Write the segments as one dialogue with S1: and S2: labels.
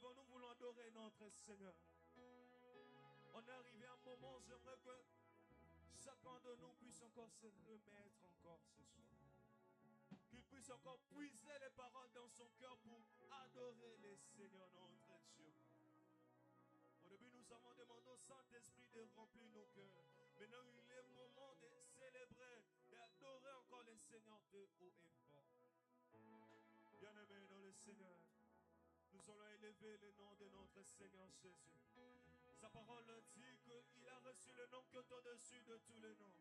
S1: levons, nous voulons adorer notre Seigneur. On est arrivé à un moment, j'aimerais que chacun de nous puisse encore se remettre encore ce soir. Qu'il puisse encore puiser les paroles dans son cœur pour adorer le Seigneur notre Dieu. Au début, nous avons demandé au Saint-Esprit de remplir nos cœurs. Maintenant, il est moment de célébrer, d'adorer encore le Seigneur de haut et fort. Bien-aimés dans le Seigneur, nous allons élever le nom de notre Seigneur Jésus. Sa parole dit qu'il a reçu le nom qui est au-dessus de tous les noms.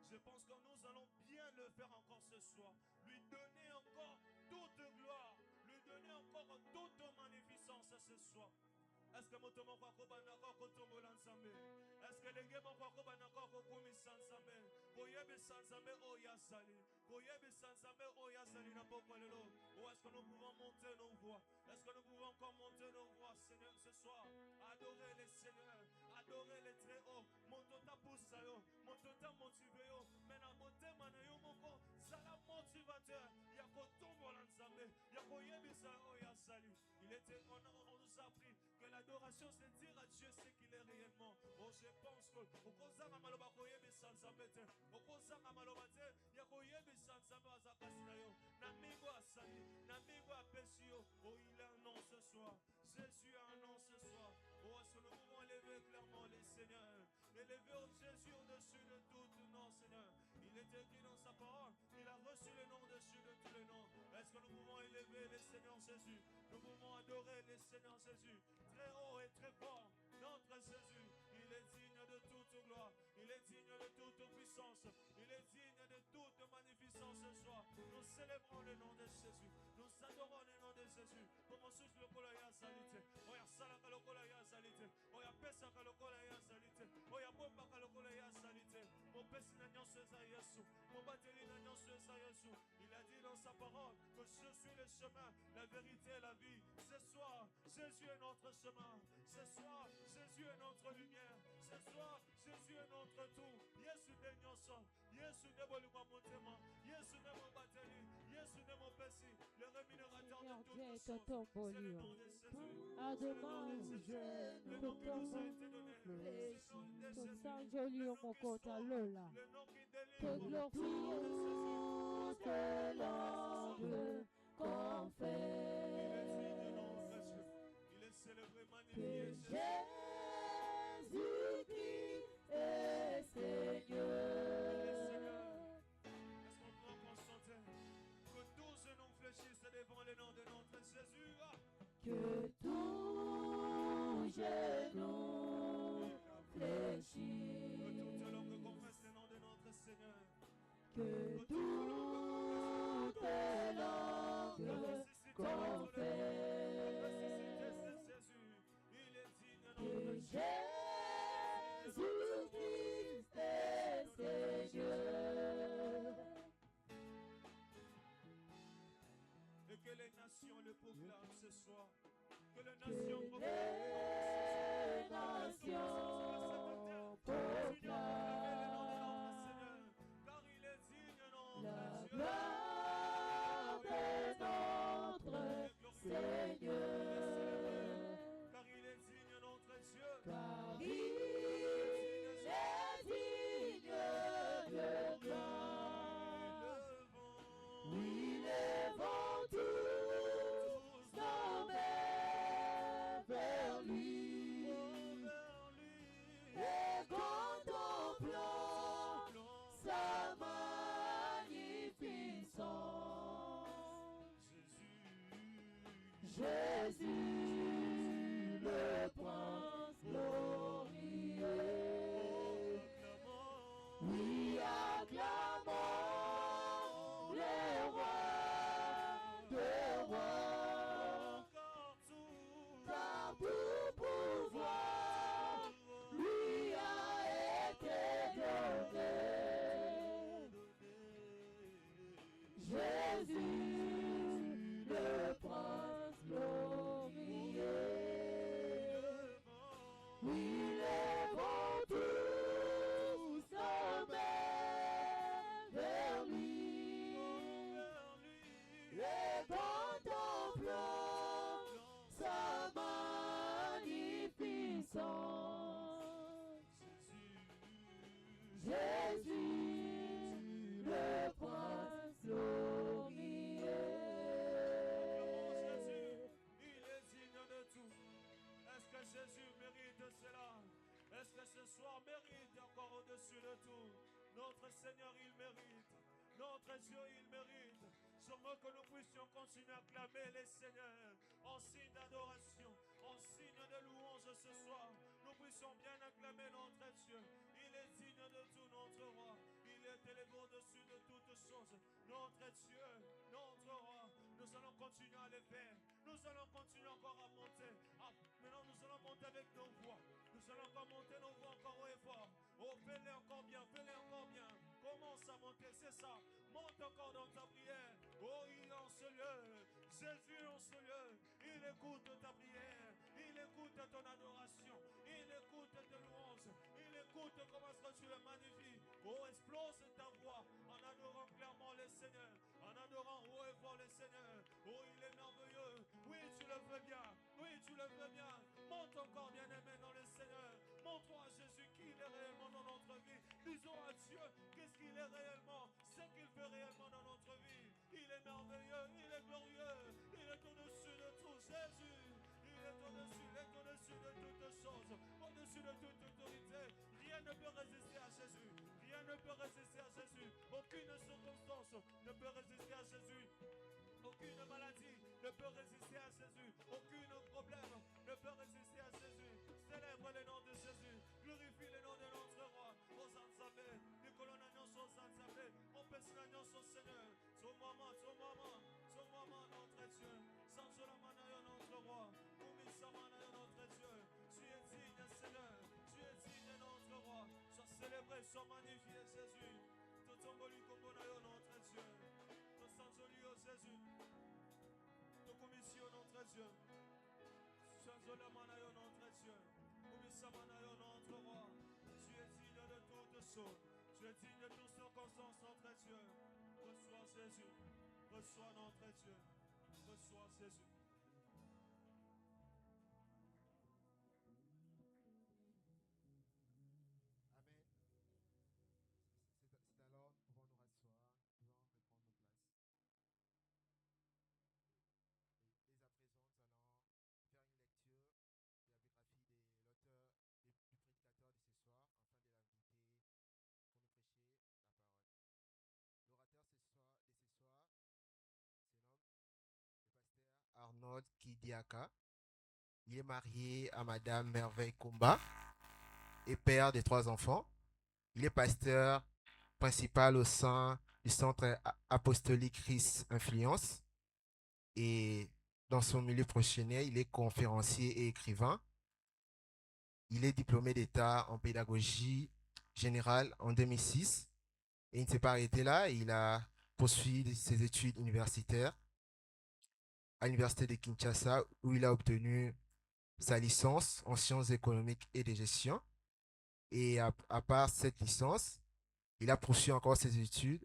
S1: Je pense que nous allons bien le faire encore ce soir. Lui donner encore toute gloire. Lui donner encore toute magnificence ce soir. Est-ce que mon tomo kwa koba na kwa kotombo l'ensemble? Est-ce que les gars mon kwa koba na kwa kokomi s'ensemble? Koyebe s'ensemble o yasali. Koyebe s'ensemble o yasali na poko lelo. Ou est-ce que nous pouvons monter nos voix? Est-ce que nous pouvons encore monter nos voix, Seigneur, ce soir? Adorer les seigneurs, adorer les très hauts. Monter ta pousse à yo, monter ta motivé yo. Maintenant monter manayo moko, ça la motivateur. Y'a kotombo l'ensemble. Y'a koyebe sa o yasali. Il était, on nous a appris que l'adoration, c'est dire à Dieu ce qu'il est réellement. Oh, je pense que au kozanga maloba koyebe sanzambete, au kozanga maloba te, ya koyebe sanzambe azakasina yo. Namigo asali, namigo apesio. Oh, il a un nom ce soir. Jésus a un nom ce soir. Oh, est-ce que nous pouvons élever clairement les seigneurs? Élever au Jésus au-dessus de tout nom, Seigneur. Il est écrit dans sa parole, il a reçu le nom au-dessus de tous les noms. Est-ce que nous pouvons élever les Seigneur Jésus? Nous pouvons adorer les Seigneur Jésus. Très haut et très fort, notre Jésus, il est digne de toute gloire, il est digne de toute puissance, il est digne de toute magnificence ce soir. Nous célébrons le nom de Jésus, nous adorons le nom de Jésus. Commençons sur le colaya salite, oya salaka le colaya salite, oya pesaka le colaya salite, oya bombaka le colaya salite. Mon pèse n'a rien sur Yesu, mon batterie n'a rien sur Yesu. Il a dit dans sa parole que je suis le chemin, la vérité et la vie. Ce soir, Jésus est notre chemin. Ce soir, Jésus est notre lumière. Ce soir, Jésus est notre tout. Yesu de nyonso, Yesu de bolingwa motema, Yesu de mon batterie, Yesu de mon pessi, le rémunérateur de toutes choses. C'est le nom de Jésus. C'est le nom de Jésus. Le nom qui nous a été donné. C'est le nom de Jésus. Le nom qui délivre.
S2: Toute langue confesse.
S1: Célébrer, magnifier
S2: Jésus-Christ est Seigneur.
S1: Est-ce qu'on peut encore chanter? Que tous genoux fléchissent devant le nom de notre Jésus.
S2: Que tout genou fléchisse.
S1: Que toute langue confesse le nom de notre Seigneur.
S2: Que toute langue confesse. Que Jésus-Christ est Seigneur.
S1: Et que les nations le proclament ce soir. Que les nations proclament. Car il est digne notre Dieu.
S2: La gloire de notre Seigneur.
S1: Car il est digne notre Dieu.
S2: Car il est digne de gloire. Oui, levons tous nos mains vers lui. Et contemplons sa magnificence. Jésus, le prince glorieux. Oui, acclamons les rois de rois. Car tout pouvoir lui a été donné. Jésus, le prince glorieux.
S1: ce soir mérite encore au-dessus de tout. Notre Seigneur, il mérite. Notre Dieu, il mérite. Seulement que nous puissions continuer à clamer les seigneurs en signe d'adoration, en signe de louange ce soir. Nous puissions bien acclamer notre Dieu. Il est digne de tout, notre roi. Il est élevé au-dessus de toutes choses. Notre Dieu, notre roi. Nous allons continuer à le faire. Nous allons continuer encore à monter. Maintenant, nous allons monter avec nos voix. Nous allons encore monter nos voix encore haut et fort. Oh, fais-le encore bien, fais-le encore bien. Commence à monter, c'est ça. Monte encore dans ta prière. Oh, il est en ce lieu. Jésus est en ce lieu. Il écoute ta prière. Il écoute ton adoration. Il écoute tes louanges. Il écoute comment est-ce que tu le magnifies. Oh, explose ta voix en adorant clairement le Seigneur. En adorant haut et fort le Seigneur. Oh, il est merveilleux. Oui, tu le fais bien. Oui, tu le fais bien. Monte encore bien aimé dans le Seigneur. Montre-toi à Jésus qui il est réellement dans notre vie. Disons à Dieu qu'est-ce qu'il est réellement. Ce qu'il fait réellement dans notre vie. Il est merveilleux. Il est glorieux. Il est au-dessus de tout. Jésus. Il est au-dessus de toutes choses. Au-dessus de toute autorité. Rien ne peut résister à Jésus. Rien ne peut résister à Jésus. Aucune circonstance ne peut résister à Jésus. Aucune maladie ne peut résister à Jésus. Aucun problème ne peut résister à Jésus. Célèbre le nom de Jésus. Glorifie le nom de notre roi. Aux ensembles, nous colonnons aux ensembles. On peut se l'agneau au Seigneur. Son moment, notre Dieu. Sans seulement notre roi. Nous sommes notre Dieu. Tu es digne, Seigneur. Tu es digne, notre roi. Sois célébré, sois magnifié, Jésus. Tout ton volume comme notre Dieu. Tout sans joli, oh Jésus. Tout commission, notre Dieu. Sans seulement notre Dieu. Nous sommes notre roi. Tu es digne de toutes choses. Tu es digne de toutes circonstances, notre Dieu. Reçois Jésus. Reçois notre Dieu. Reçois Jésus.
S3: Arnold Kidiaka. Il est marié à Madame Merveille Kumba et père de 3 enfants. Il est pasteur principal au sein du centre apostolique Christ Influence. Et dans son milieu professionnel, il est conférencier et écrivain. Il est diplômé d'État en pédagogie générale en 2006. Et il ne s'est pas arrêté là. Il a poursuivi ses études universitaires à l'université de Kinshasa, où il a obtenu sa licence en sciences économiques et de gestion. Et à part cette licence, il a poursuivi encore ses études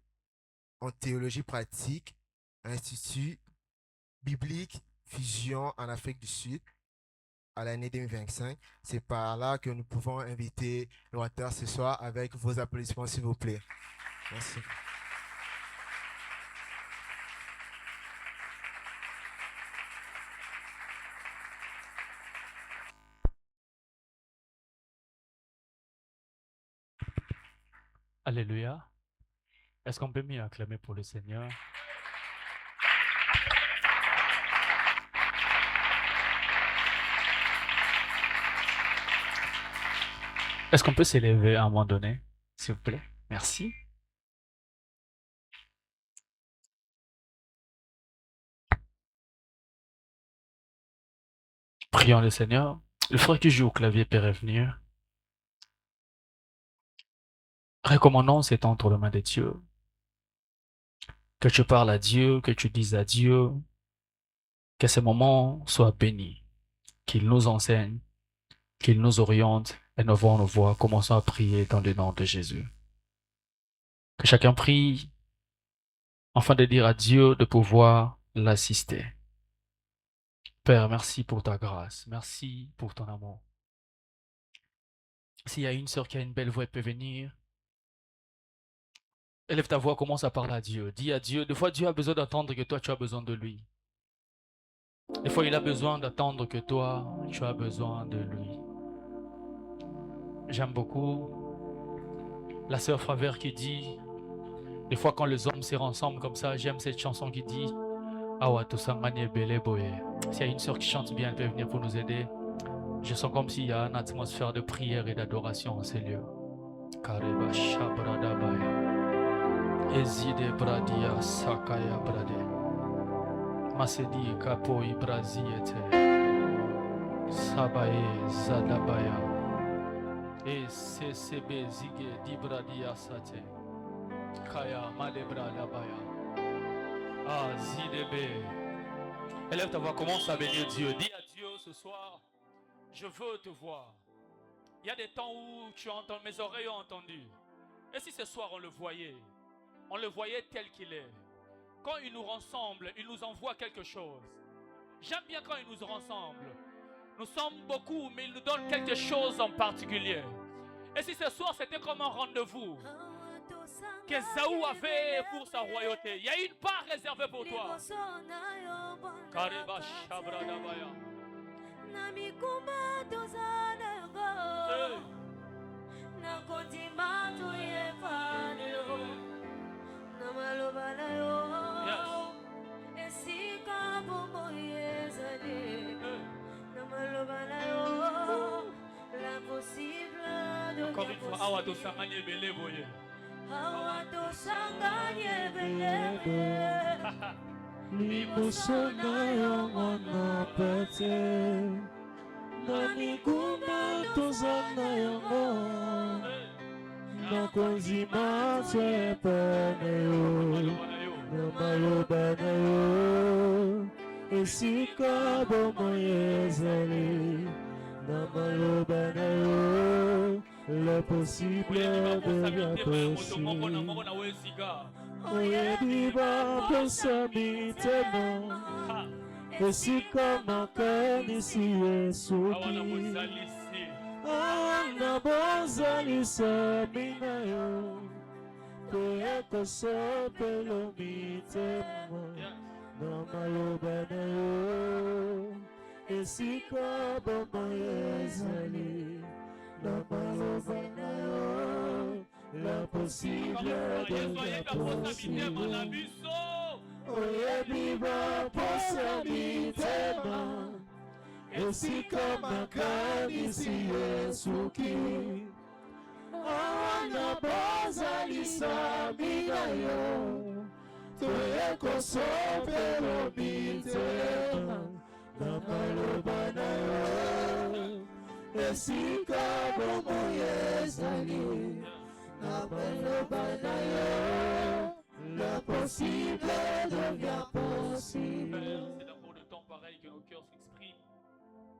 S3: en théologie pratique à l'Institut biblique Fusion en Afrique du Sud à l'année 2025. C'est par là que nous pouvons inviter l'orateur ce soir avec vos applaudissements, s'il vous plaît. Merci.
S2: Alléluia. Est-ce qu'on peut mieux acclamer pour le Seigneur? Est-ce qu'on peut s'élever à un moment donné, s'il vous plaît? Merci. Prions le Seigneur. Le frère qui joue au clavier peut revenir. Recommandons c'est entre les mains de Dieu. Que tu parles à Dieu, que tu dises à Dieu, que ces moments soient bénis, qu'il nous enseigne, qu'il nous oriente et nous voyons nos voix. Commençons à prier dans le nom de Jésus. Que chacun prie afin de dire à Dieu de pouvoir l'assister. Père, merci pour ta grâce, merci pour ton amour. S'il y a une sœur qui a une belle voix, elle peut venir. Élève ta voix, commence à parler à Dieu. Dis à Dieu, des fois Dieu a besoin d'attendre que toi tu as besoin de lui. Des fois il a besoin d'attendre que toi tu as besoin de lui. J'aime beaucoup la sœur Favère qui dit, des fois quand les hommes serrent ensemble comme ça, j'aime cette chanson qui dit Awa Tosangani Bele Boye. S'il y a une sœur qui chante bien, elle peut venir pour nous aider. Je sens comme s'il y a une atmosphère de prière et d'adoration en ces lieux. Kareba Shabrada Baya. Ezide Bradia Sakaya Brade. Masedi Kapoi Braziete. Sabaye Zadabaya. Et CCB Zige Dibradia Sate. Kaya Malebra Labaya. Ah, Zidebe. Élève ta voix, commence à bénir Dieu. Dis à Dieu ce soir, je veux te voir. Il y a des temps où tu entends, mes oreilles ont entendu. Et si ce soir on le voyait tel qu'il est. Quand il nous rassemble, il nous envoie quelque chose. J'aime bien quand il nous rassemble. Nous sommes beaucoup, mais il nous donne quelque chose en particulier. Et si ce soir c'était comme un rendez-vous qu'Ésaü avait pour sa royauté, il y a une part réservée pour toi. Kareba Shabradabaya. Encore une fois, Awa Tosangani Bele Boye.
S1: Limusona yongo pete Namiguma tozana yongo Nakonzima twepene yo Namaloba na yo Esika bomo yezali Namaloba na yo Le possible devient possible. Oyebi ba posami temo. Esika makanisi Yesuki. Ana bozalisa mina yo. Koyeko sopelo mitemo. Namaloba na yo. Esika bomo yezali. La possible devient possible. Oyebi ba posami tema. Esika makanisi Yesuki. Ana bozalisa mina yo. Toyeko sopelo mitema. Namaloba na yo. Esika bomo yezali Namaloba na yo L'impossible devient possible.
S2: C'est dans de temps pareil que nos cœurs s'expriment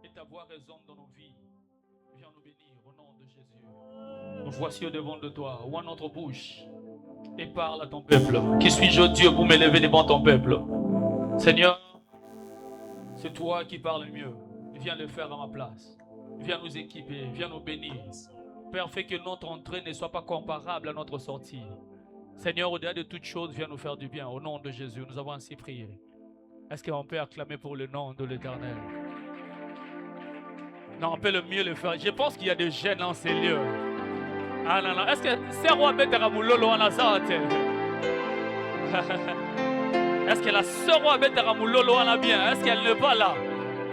S2: et ta voix résonne dans nos vies. Viens nous bénir au nom de Jésus. Nous voici au devant de toi, ouvre notre bouche et parle à ton peuple. Qui suis-je, Dieu, pour m'élever devant ton peuple? Seigneur, c'est toi qui parles mieux. Viens le faire à ma place. Viens nous équiper, viens nous bénir. Père, fais que notre entrée ne soit pas comparable à notre sortie. Seigneur, au-delà de toutes choses, viens nous faire du bien. Au nom de Jésus, nous avons ainsi prié. Est-ce qu'on peut acclamer pour le nom de l'Éternel? Non, on peut le mieux le faire. Je pense qu'il y a des gênes dans ces lieux. Ah non, non. Est-ce que c'est roi Betaramoulolo en Azate? Est-ce que la sœur roi Betaramoulolo en a bien? Est-ce qu'elle n'est pas là?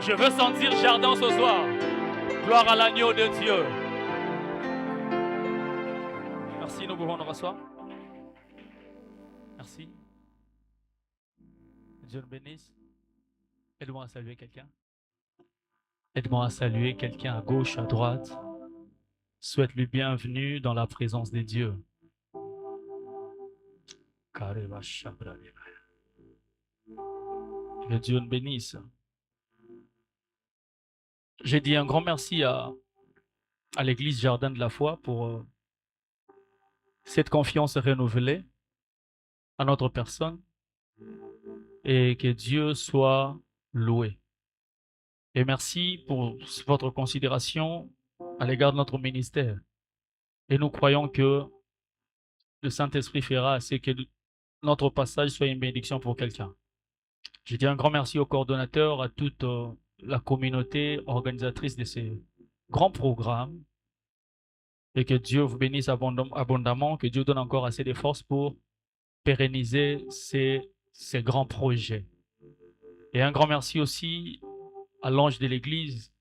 S2: Je veux sentir jardin ce soir. Gloire à l'agneau de Dieu. Merci, nous pouvons nous rasseoir. Merci. Dieu nous bénisse. Aide-moi à saluer quelqu'un. Aide-moi à saluer quelqu'un à gauche, à droite. Souhaite-lui bienvenue dans la présence des dieux. Que Dieu nous bénisse. J'ai dit un grand merci à l'église Jardin de la Foi pour cette confiance renouvelée à notre personne et que Dieu soit loué. Et merci pour votre considération à l'égard de notre ministère. Et nous croyons que le Saint-Esprit fera assez que notre passage soit une bénédiction pour quelqu'un. Je dis un grand merci aux coordonnateurs, à toute la communauté organisatrice de ces grands programmes. Et que Dieu vous bénisse abondamment, que Dieu donne encore assez de force pour pérenniser ces grands projets. Et un grand merci aussi à l'ange de l'église,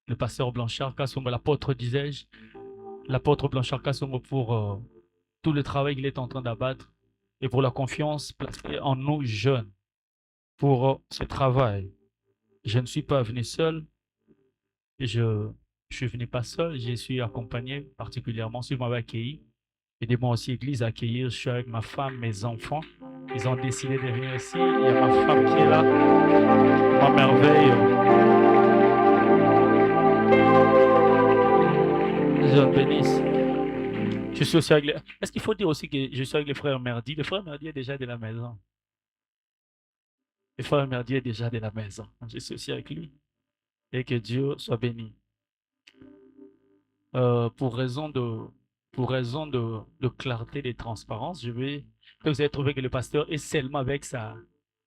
S2: le pasteur Blanchard Kassomo, l'apôtre, disais-je, l'apôtre Blanchard Kassomo pour tout le travail qu'il est en train d'abattre et pour la confiance placée en nous jeunes pour ce travail. Je ne suis pas venu seul, je suis venu pas seul, je suis accompagné particulièrement, si vous m'avez accueilli. Aidez-moi aussi, Église, à accueillir. Je suis avec ma femme, mes enfants. Ils ont décidé de venir ici. Il y a ma femme qui est là, ma merveille. Dieu bénisse. Je suis aussi avec les... Est-ce qu'il faut dire aussi que je suis avec le frère Merdi? Le frère Merdi est déjà de la maison. Le frère Merdi est déjà de la maison. Je suis aussi avec lui. Et que Dieu soit béni. Pour raison de clarté et de transparence, vous avez trouvé que le pasteur est seulement avec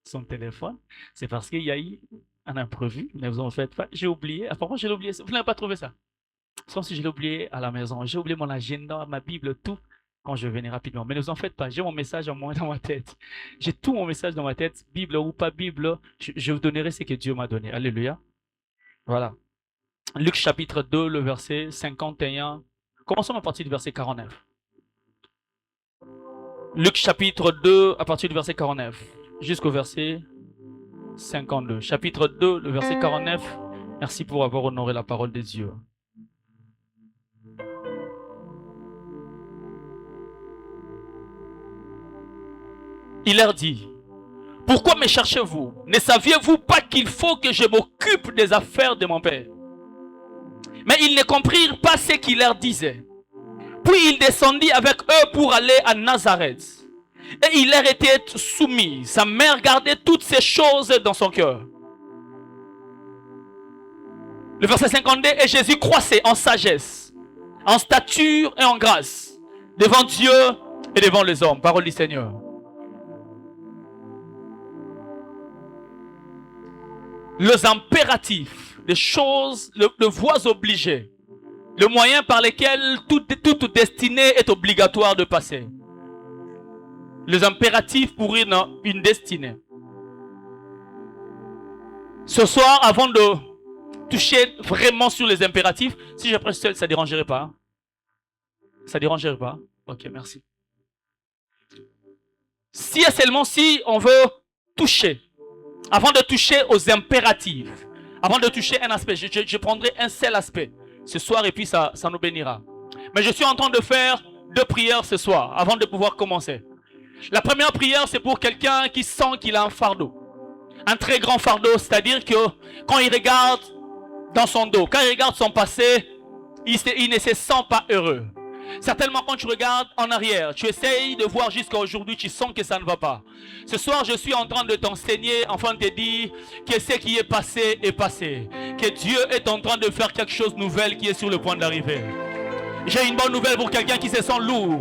S2: son téléphone. C'est parce qu'il y a eu un imprévu. Ne vous en faites pas. J'ai oublié. Apparemment, j'ai oublié. Vous n'avez pas trouvé ça? Sauf si je l'ai oublié à la maison. J'ai oublié mon agenda, ma Bible, tout, quand je venais rapidement. Mais ne vous en faites pas. J'ai mon message en moi dans ma tête. J'ai tout mon message dans ma tête. Bible ou pas Bible, je vous donnerai ce que Dieu m'a donné. Alléluia. Voilà. Luc chapitre 2, le verset 51. Commençons à partir du verset 49. Luc chapitre 2, à partir du verset 49, jusqu'au verset 52. Chapitre 2, le verset 49. Merci pour avoir honoré la parole de Dieu. Il leur dit: pourquoi me cherchez-vous? Ne saviez-vous pas qu'il faut que je m'occupe des affaires de mon Père? Mais ils ne comprirent pas ce qu'il leur disait. Puis il descendit avec eux pour aller à Nazareth. Et il leur était soumis. Sa mère gardait toutes ces choses dans son cœur. Le verset 52, et Jésus croissait en sagesse, en stature et en grâce, devant Dieu et devant les hommes. Parole du Seigneur. Les impératifs, les choses, le voies obligées, le moyen par lequel toute destinée est obligatoire de passer. Les impératifs pour une destinée. Ce soir, avant de toucher vraiment sur les impératifs, si je prends seul, ça ne dérangerait pas? Ça ne dérangerait pas? Ok, merci. Si et seulement si on veut toucher, avant de toucher aux impératifs, avant de toucher un aspect, je prendrai un seul aspect ce soir et puis ça nous bénira. Mais je suis en train de faire 2 prières ce soir avant de pouvoir commencer. La première prière, c'est pour quelqu'un qui sent qu'il a un fardeau. Un très grand fardeau, c'est-à-dire que quand il regarde dans son dos, quand il regarde son passé, il ne se sent pas heureux. Certainement quand tu regardes en arrière, tu essayes de voir jusqu'à aujourd'hui, tu sens que ça ne va pas. Ce soir, je suis en train de t'enseigner, enfin de te dire que ce qui est passé est passé. Que Dieu est en train de faire quelque chose de nouvel qui est sur le point d'arriver. J'ai une bonne nouvelle pour quelqu'un qui se sent lourd.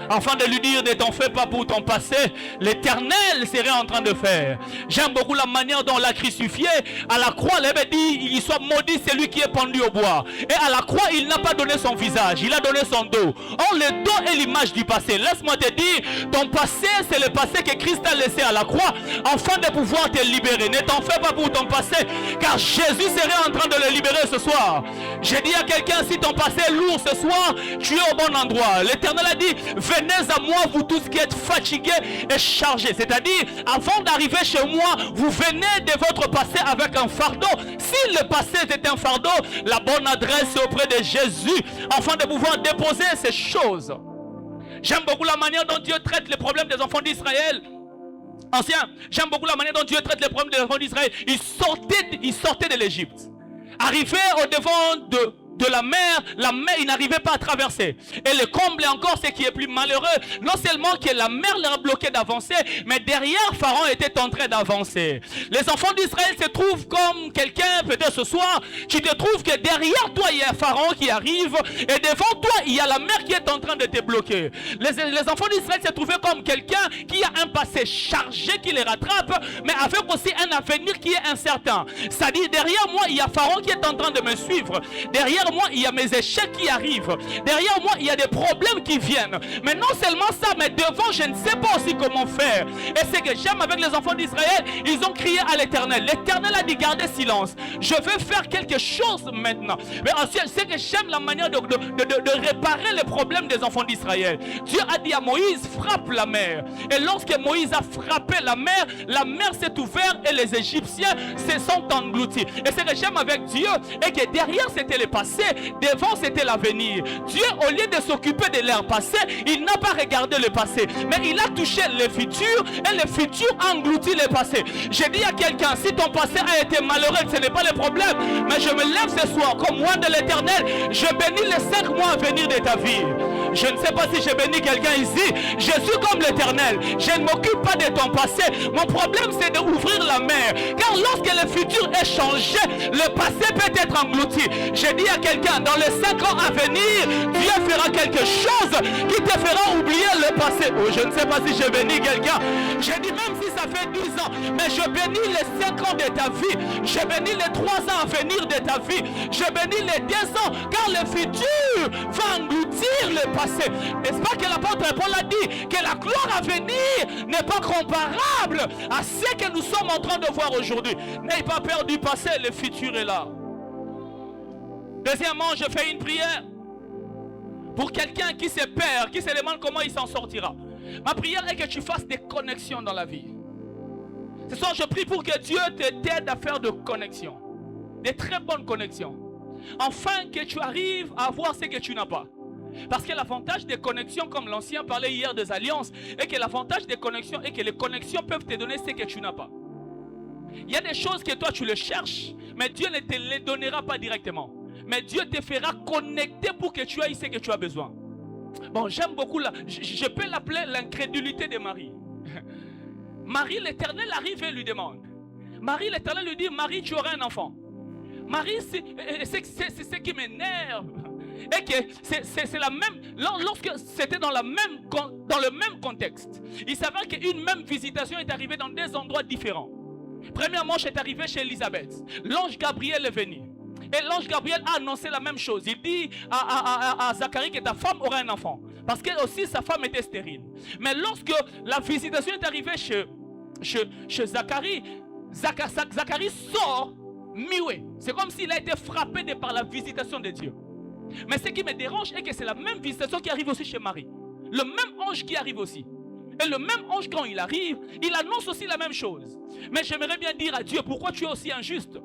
S2: Afin de lui dire, ne t'en fais pas pour ton passé, l'Éternel serait en train de faire. J'aime beaucoup la manière dont on l'a crucifié. À la croix, l'Évêque dit, il soit maudit celui qui est pendu au bois. Et à la croix, il n'a pas donné son visage, il a donné son dos. Or, le dos est l'image du passé. Laisse-moi te dire, ton passé, c'est le passé que Christ a laissé à la croix, afin de pouvoir te libérer. Ne t'en fais pas pour ton passé, car Jésus serait en train de le libérer ce soir. J'ai dit à quelqu'un, si ton passé est lourd ce soir, tu es au bon endroit. L'Éternel a dit, venez à moi, vous tous qui êtes fatigués et chargés. C'est-à-dire, avant d'arriver chez moi, vous venez de votre passé avec un fardeau. Si le passé était un fardeau, la bonne adresse est auprès de Jésus, afin de pouvoir déposer ces choses. J'aime beaucoup la manière dont Dieu traite les problèmes des enfants d'Israël. Ancien, j'aime beaucoup la manière dont Dieu traite les problèmes des enfants d'Israël. Ils sortaient de l'Égypte. Arrivés au devant de la mer, il n'arrivait pas à traverser. Et le comble est encore ce qui est plus malheureux, non seulement que la mer leur a bloqué d'avancer, mais derrière Pharaon était en train d'avancer. Les enfants d'Israël se trouvent comme quelqu'un, peut-être ce soir, tu te trouves que derrière toi il y a Pharaon qui arrive, et devant toi il y a la mer qui est en train de te bloquer. Les enfants d'Israël se trouvaient comme quelqu'un qui a un passé chargé qui les rattrape, mais avec aussi un avenir qui est incertain. C'est-à-dire derrière moi il y a Pharaon qui est en train de me suivre. Derrière derrière moi, il y a mes échecs qui arrivent. Derrière moi, il y a des problèmes qui viennent. Mais non seulement ça, mais devant, je ne sais pas aussi comment faire. Et c'est que j'aime avec les enfants d'Israël, ils ont crié à l'Éternel. L'Éternel a dit, gardez silence. Je veux faire quelque chose maintenant. Mais ensuite, c'est que j'aime la manière de réparer les problèmes des enfants d'Israël. Dieu a dit à Moïse, frappe la mer. Et lorsque Moïse a frappé la mer s'est ouverte et les Égyptiens se sont engloutis. Et c'est que j'aime avec Dieu, et que derrière c'était le passé, devant c'était l'avenir. Dieu, au lieu de s'occuper de l'ère passée, il n'a pas regardé le passé, mais il a touché le futur, et le futur a englouti le passé. J'ai dit à quelqu'un, si ton passé a été malheureux, ce n'est pas le problème, mais je me lève ce soir comme moi de l'Éternel, je bénis les 5 mois à venir de ta vie. Je ne sais pas si j'ai béni quelqu'un ici. Je suis comme l'Éternel. Je ne m'occupe pas de ton passé. Mon problème, c'est d'ouvrir la mer. Car lorsque le futur est changé, le passé peut être englouti. J'ai dit à quelqu'un, dans les 5 ans à venir, Dieu fera quelque chose qui te fera oublier le passé. Oh, je ne sais pas si j'ai béni quelqu'un. J'ai dit, même si ça fait 10 ans, mais je bénis les 5 ans de ta vie. Je bénis les 3 ans à venir de ta vie. Je bénis les 10 ans, car le futur va engloutir le passé. N'est-ce pas que l'apôtre Paul a dit que la gloire à venir n'est pas comparable à ce que nous sommes en train de voir aujourd'hui. N'ayez pas peur du passé, le futur est là. Deuxièmement, je fais une prière pour quelqu'un qui se perd, qui se demande comment il s'en sortira. Ma prière est que tu fasses des connexions dans la vie. Ce soir, je prie pour que Dieu t'aide à faire de connexions, des très bonnes connexions, afin que tu arrives à avoir ce que tu n'as pas. Parce que l'avantage des connexions, comme l'ancien parlait hier des alliances, est que l'avantage des connexions est que les connexions peuvent te donner ce que tu n'as pas. Il y a des choses que toi tu le cherches, mais Dieu ne te les donnera pas directement. Mais Dieu te fera connecter pour que tu aies ce que tu as besoin. Bon, j'aime beaucoup là. Je peux l'appeler l'incrédulité de Marie. Marie, l'Éternel arrive et lui demande. Marie, l'Éternel lui dit, Marie, tu auras un enfant. Marie, c'est ce qui m'énerve. Et que c'est la même, lorsque c'était dans le même contexte, il s'avère qu'une même visitation est arrivée dans des endroits différents. Premièrement, est arrivé chez Élisabeth. L'ange Gabriel est venu. Et l'ange Gabriel a annoncé la même chose. Il dit à Zacharie que ta femme aura un enfant. Parce que aussi sa femme était stérile. Mais lorsque la visitation est arrivée chez Zacharie, Zacharie sort muet. C'est comme s'il a été frappé par la visitation de Dieu. Mais ce qui me dérange est que c'est la même visitation qui arrive aussi chez Marie. Le même ange qui arrive aussi. Et le même ange, quand il arrive, il annonce aussi la même chose. Mais j'aimerais bien dire à Dieu, pourquoi tu es aussi injuste?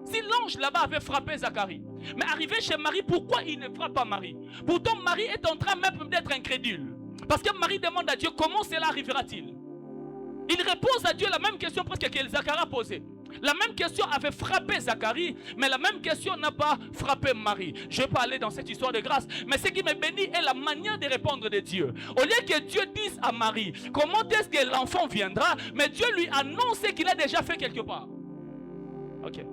S2: Si l'ange là-bas avait frappé Zacharie, mais arrivé chez Marie, pourquoi il ne frappe pas Marie? Pourtant Marie est en train même d'être incrédule. Parce que Marie demande à Dieu, comment cela arrivera-t-il? Il repose à Dieu la même question presque que Zacharie a posée. La même question avait frappé Zacharie, mais la même question n'a pas frappé Marie. Je vais pas aller dans cette histoire de grâce, mais ce qui me bénit est la manière de répondre de Dieu. Au lieu que Dieu dise à Marie, comment est-ce que l'enfant viendra, mais Dieu lui annonce qu'il a déjà fait quelque part. Ok.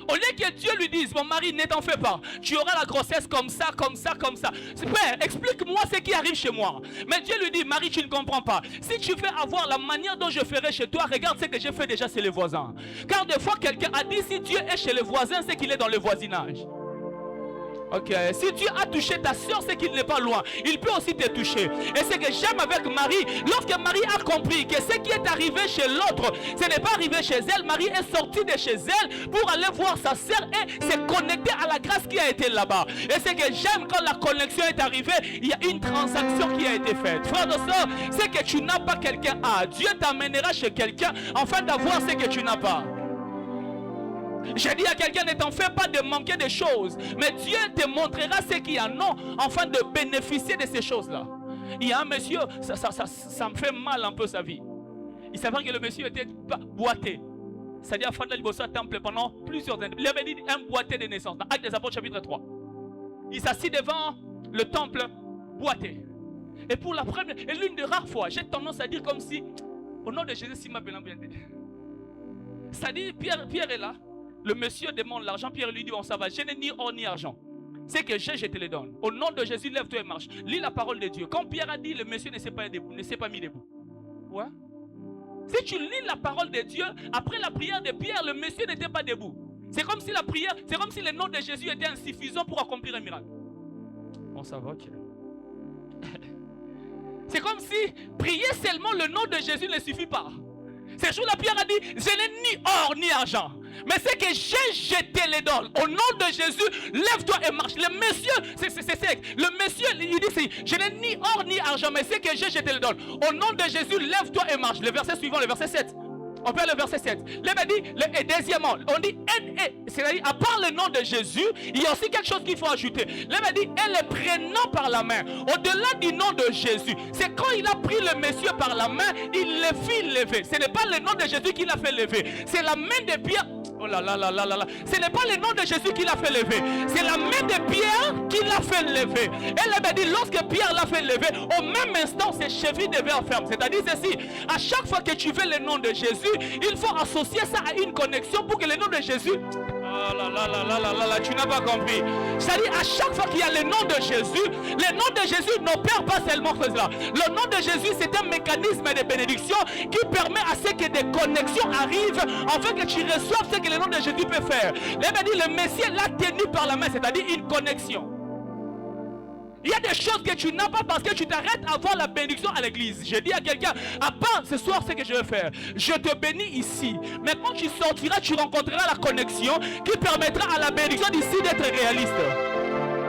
S2: Au lieu que Dieu lui dise, mon mari, ne t'en fais pas, tu auras la grossesse comme ça, comme ça, comme ça. Père, explique-moi ce qui arrive chez moi. Mais Dieu lui dit, Marie, tu ne comprends pas. Si tu veux avoir la manière dont je ferai chez toi, regarde ce que j'ai fait déjà chez les voisins. Car des fois, quelqu'un a dit, si Dieu est chez les voisins, c'est qu'il est dans le voisinage. Ok, si Dieu a touché ta soeur, c'est qu'il n'est pas loin. Il peut aussi te toucher. Et c'est que j'aime avec Marie, lorsque Marie a compris que ce qui est arrivé chez l'autre, ce n'est pas arrivé chez elle, Marie est sortie de chez elle pour aller voir sa soeur et se connecter à la grâce qui a été là-bas. Et c'est que j'aime quand la connexion est arrivée, il y a une transaction qui a été faite. Frère de soeur, c'est que tu n'as pas quelqu'un à. Dieu t'amènera chez quelqu'un afin d'avoir ce que tu n'as pas. J'ai dit à quelqu'un, ne t'en fais pas de manquer de choses, mais Dieu te montrera ce qu'il y a non, afin de bénéficier de ces choses-là. Il y a un monsieur, ça me fait mal un peu sa vie. Il s'avère que le monsieur était boité. C'est-à-dire à Fadla Libosa temple pendant plusieurs années. Il avait dit un boité de naissance, dans Actes des Apôtres chapitre 3. Il s'assit devant le temple boité. Et pour la première, et l'une des rares fois, j'ai tendance à dire comme si, au nom de Jésus, si ma bien bien. C'est-à-dire, Pierre est là. Le monsieur demande l'argent, Pierre lui dit, bon ça va, je n'ai ni or ni argent. C'est que j'ai, je te le donne. Au nom de Jésus, lève-toi et marche. Lis la parole de Dieu. Quand Pierre a dit, le monsieur ne s'est pas mis debout. Ouais. Si tu lis la parole de Dieu, après la prière de Pierre, le monsieur n'était pas debout. C'est comme si la prière, c'est comme si le nom de Jésus était insuffisant pour accomplir un miracle. Bon, ça va, ok. C'est comme si prier seulement le nom de Jésus ne suffit pas. Ce jour-là, Pierre a dit, je n'ai ni or ni argent, mais c'est que j'ai jeté les dons. Au nom de Jésus, lève-toi et marche. Le monsieur, c'est le monsieur, il dit, je n'ai ni or ni argent, mais c'est que j'ai jeté les dons. Au nom de Jésus, lève-toi et marche. Le verset suivant, le verset 7. On peut le verset 7. Là, et deuxièmement, on dit, c'est-à-dire, à part le nom de Jésus, il y a aussi quelque chose qu'il faut ajouter. Là, dit, et le prenant par la main, au-delà du nom de Jésus, c'est quand il a pris le monsieur par la main, il le fit lever. Ce n'est pas le nom de Jésus qui l'a fait lever, c'est la main de Pierre. Oh là là là là là là. Ce n'est pas le nom de Jésus qui l'a fait lever, c'est la main de Pierre qui l'a fait lever. Et là, dit, lorsque Pierre l'a fait lever, au même instant, ses chevilles devinrent fermes. C'est-à-dire ceci, à chaque fois que tu veux le nom de Jésus, il faut associer ça à une connexion pour que le nom de Jésus... Oh là là là là là là là, tu n'as pas compris. C'est-à-dire à chaque fois qu'il y a le nom de Jésus, le nom de Jésus n'opère pas seulement cela. Le nom de Jésus, c'est un mécanisme de bénédiction qui permet à ce que des connexions arrivent afin que tu reçoives ce que le nom de Jésus peut faire. Le Messie l'a tenu par la main, c'est-à-dire une connexion. Il y a des choses que tu n'as pas parce que tu t'arrêtes à voir la bénédiction à l'église. Je dis à quelqu'un, à part ce soir, ce que je vais faire, je te bénis ici. Mais quand tu sortiras, tu rencontreras la connexion qui permettra à la bénédiction d'ici d'être réaliste.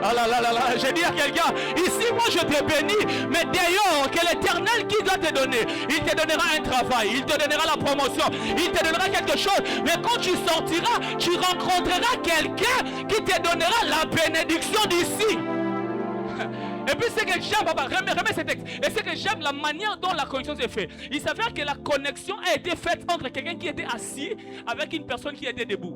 S2: Ah là là là là, je dis à quelqu'un, ici moi je te bénis, mais d'ailleurs que l'Éternel qui doit te donner, il te donnera un travail, il te donnera la promotion, il te donnera quelque chose. Mais quand tu sortiras, tu rencontreras quelqu'un qui te donnera la bénédiction d'ici. Et puis c'est que j'aime, papa, remets ce texte. Et c'est que j'aime la manière dont la connexion s'est faite. Il s'avère que la connexion a été faite entre quelqu'un qui était assis avec une personne qui était debout.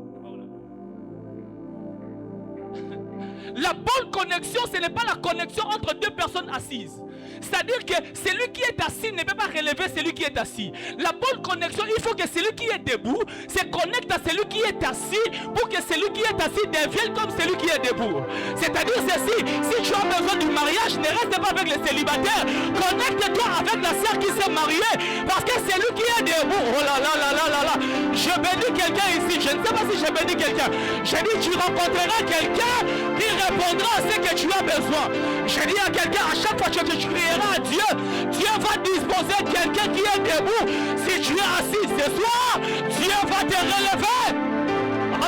S2: La bonne connexion, ce n'est pas la connexion entre deux personnes assises. C'est-à-dire que celui qui est assis ne peut pas relever celui qui est assis. La bonne connexion, il faut que celui qui est debout se connecte à celui qui est assis pour que celui qui est assis devienne comme celui qui est debout. C'est-à-dire ceci, si tu as besoin du mariage, ne reste pas avec les célibataires. Connecte-toi avec la sœur qui s'est mariée parce que celui qui est debout, oh là là là là là là, je bénis quelqu'un ici, je ne sais pas si je bénis quelqu'un. Je dis tu rencontreras quelqu'un qui répondra à ce que tu as besoin. Je dis à quelqu'un, à chaque fois que tu crieras à Dieu, Dieu va disposer de quelqu'un qui est debout. Si tu es assis ce soir, Dieu va te relever.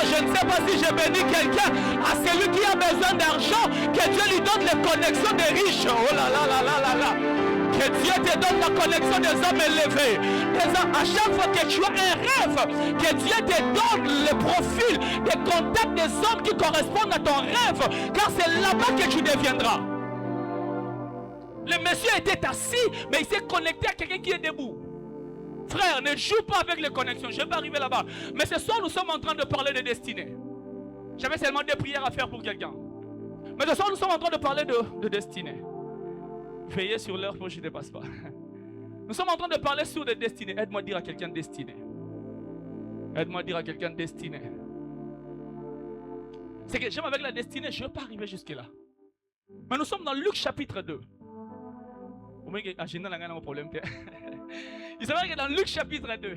S2: Je ne sais pas si je bénis quelqu'un, à celui qui a besoin d'argent, que Dieu lui donne les connexions des riches. Oh là là là là là là. Que Dieu te donne la connexion des hommes élevés. À chaque fois que tu as un rêve, que Dieu te donne le profil, des contacts des hommes qui correspondent à ton rêve, car c'est là-bas que tu deviendras. Le monsieur était assis, mais il s'est connecté à quelqu'un qui est debout. Frère, ne joue pas avec les connexions. Je vais pas arriver là-bas. Mais ce soir, nous sommes en train de parler de destinée. J'avais seulement des prières à faire pour quelqu'un. Mais ce soir, nous sommes en train de parler de destinée. Veillez sur l'heure pour que je ne dépasse pas. Nous sommes en train de parler sur des destinées. Aide-moi à dire à quelqu'un destiné. Aide-moi à dire à quelqu'un destiné. C'est que j'aime avec la destinée, je ne vais pas arriver jusque-là. Mais nous sommes dans Luc chapitre 2. Il s'avère que dans Luc chapitre 2,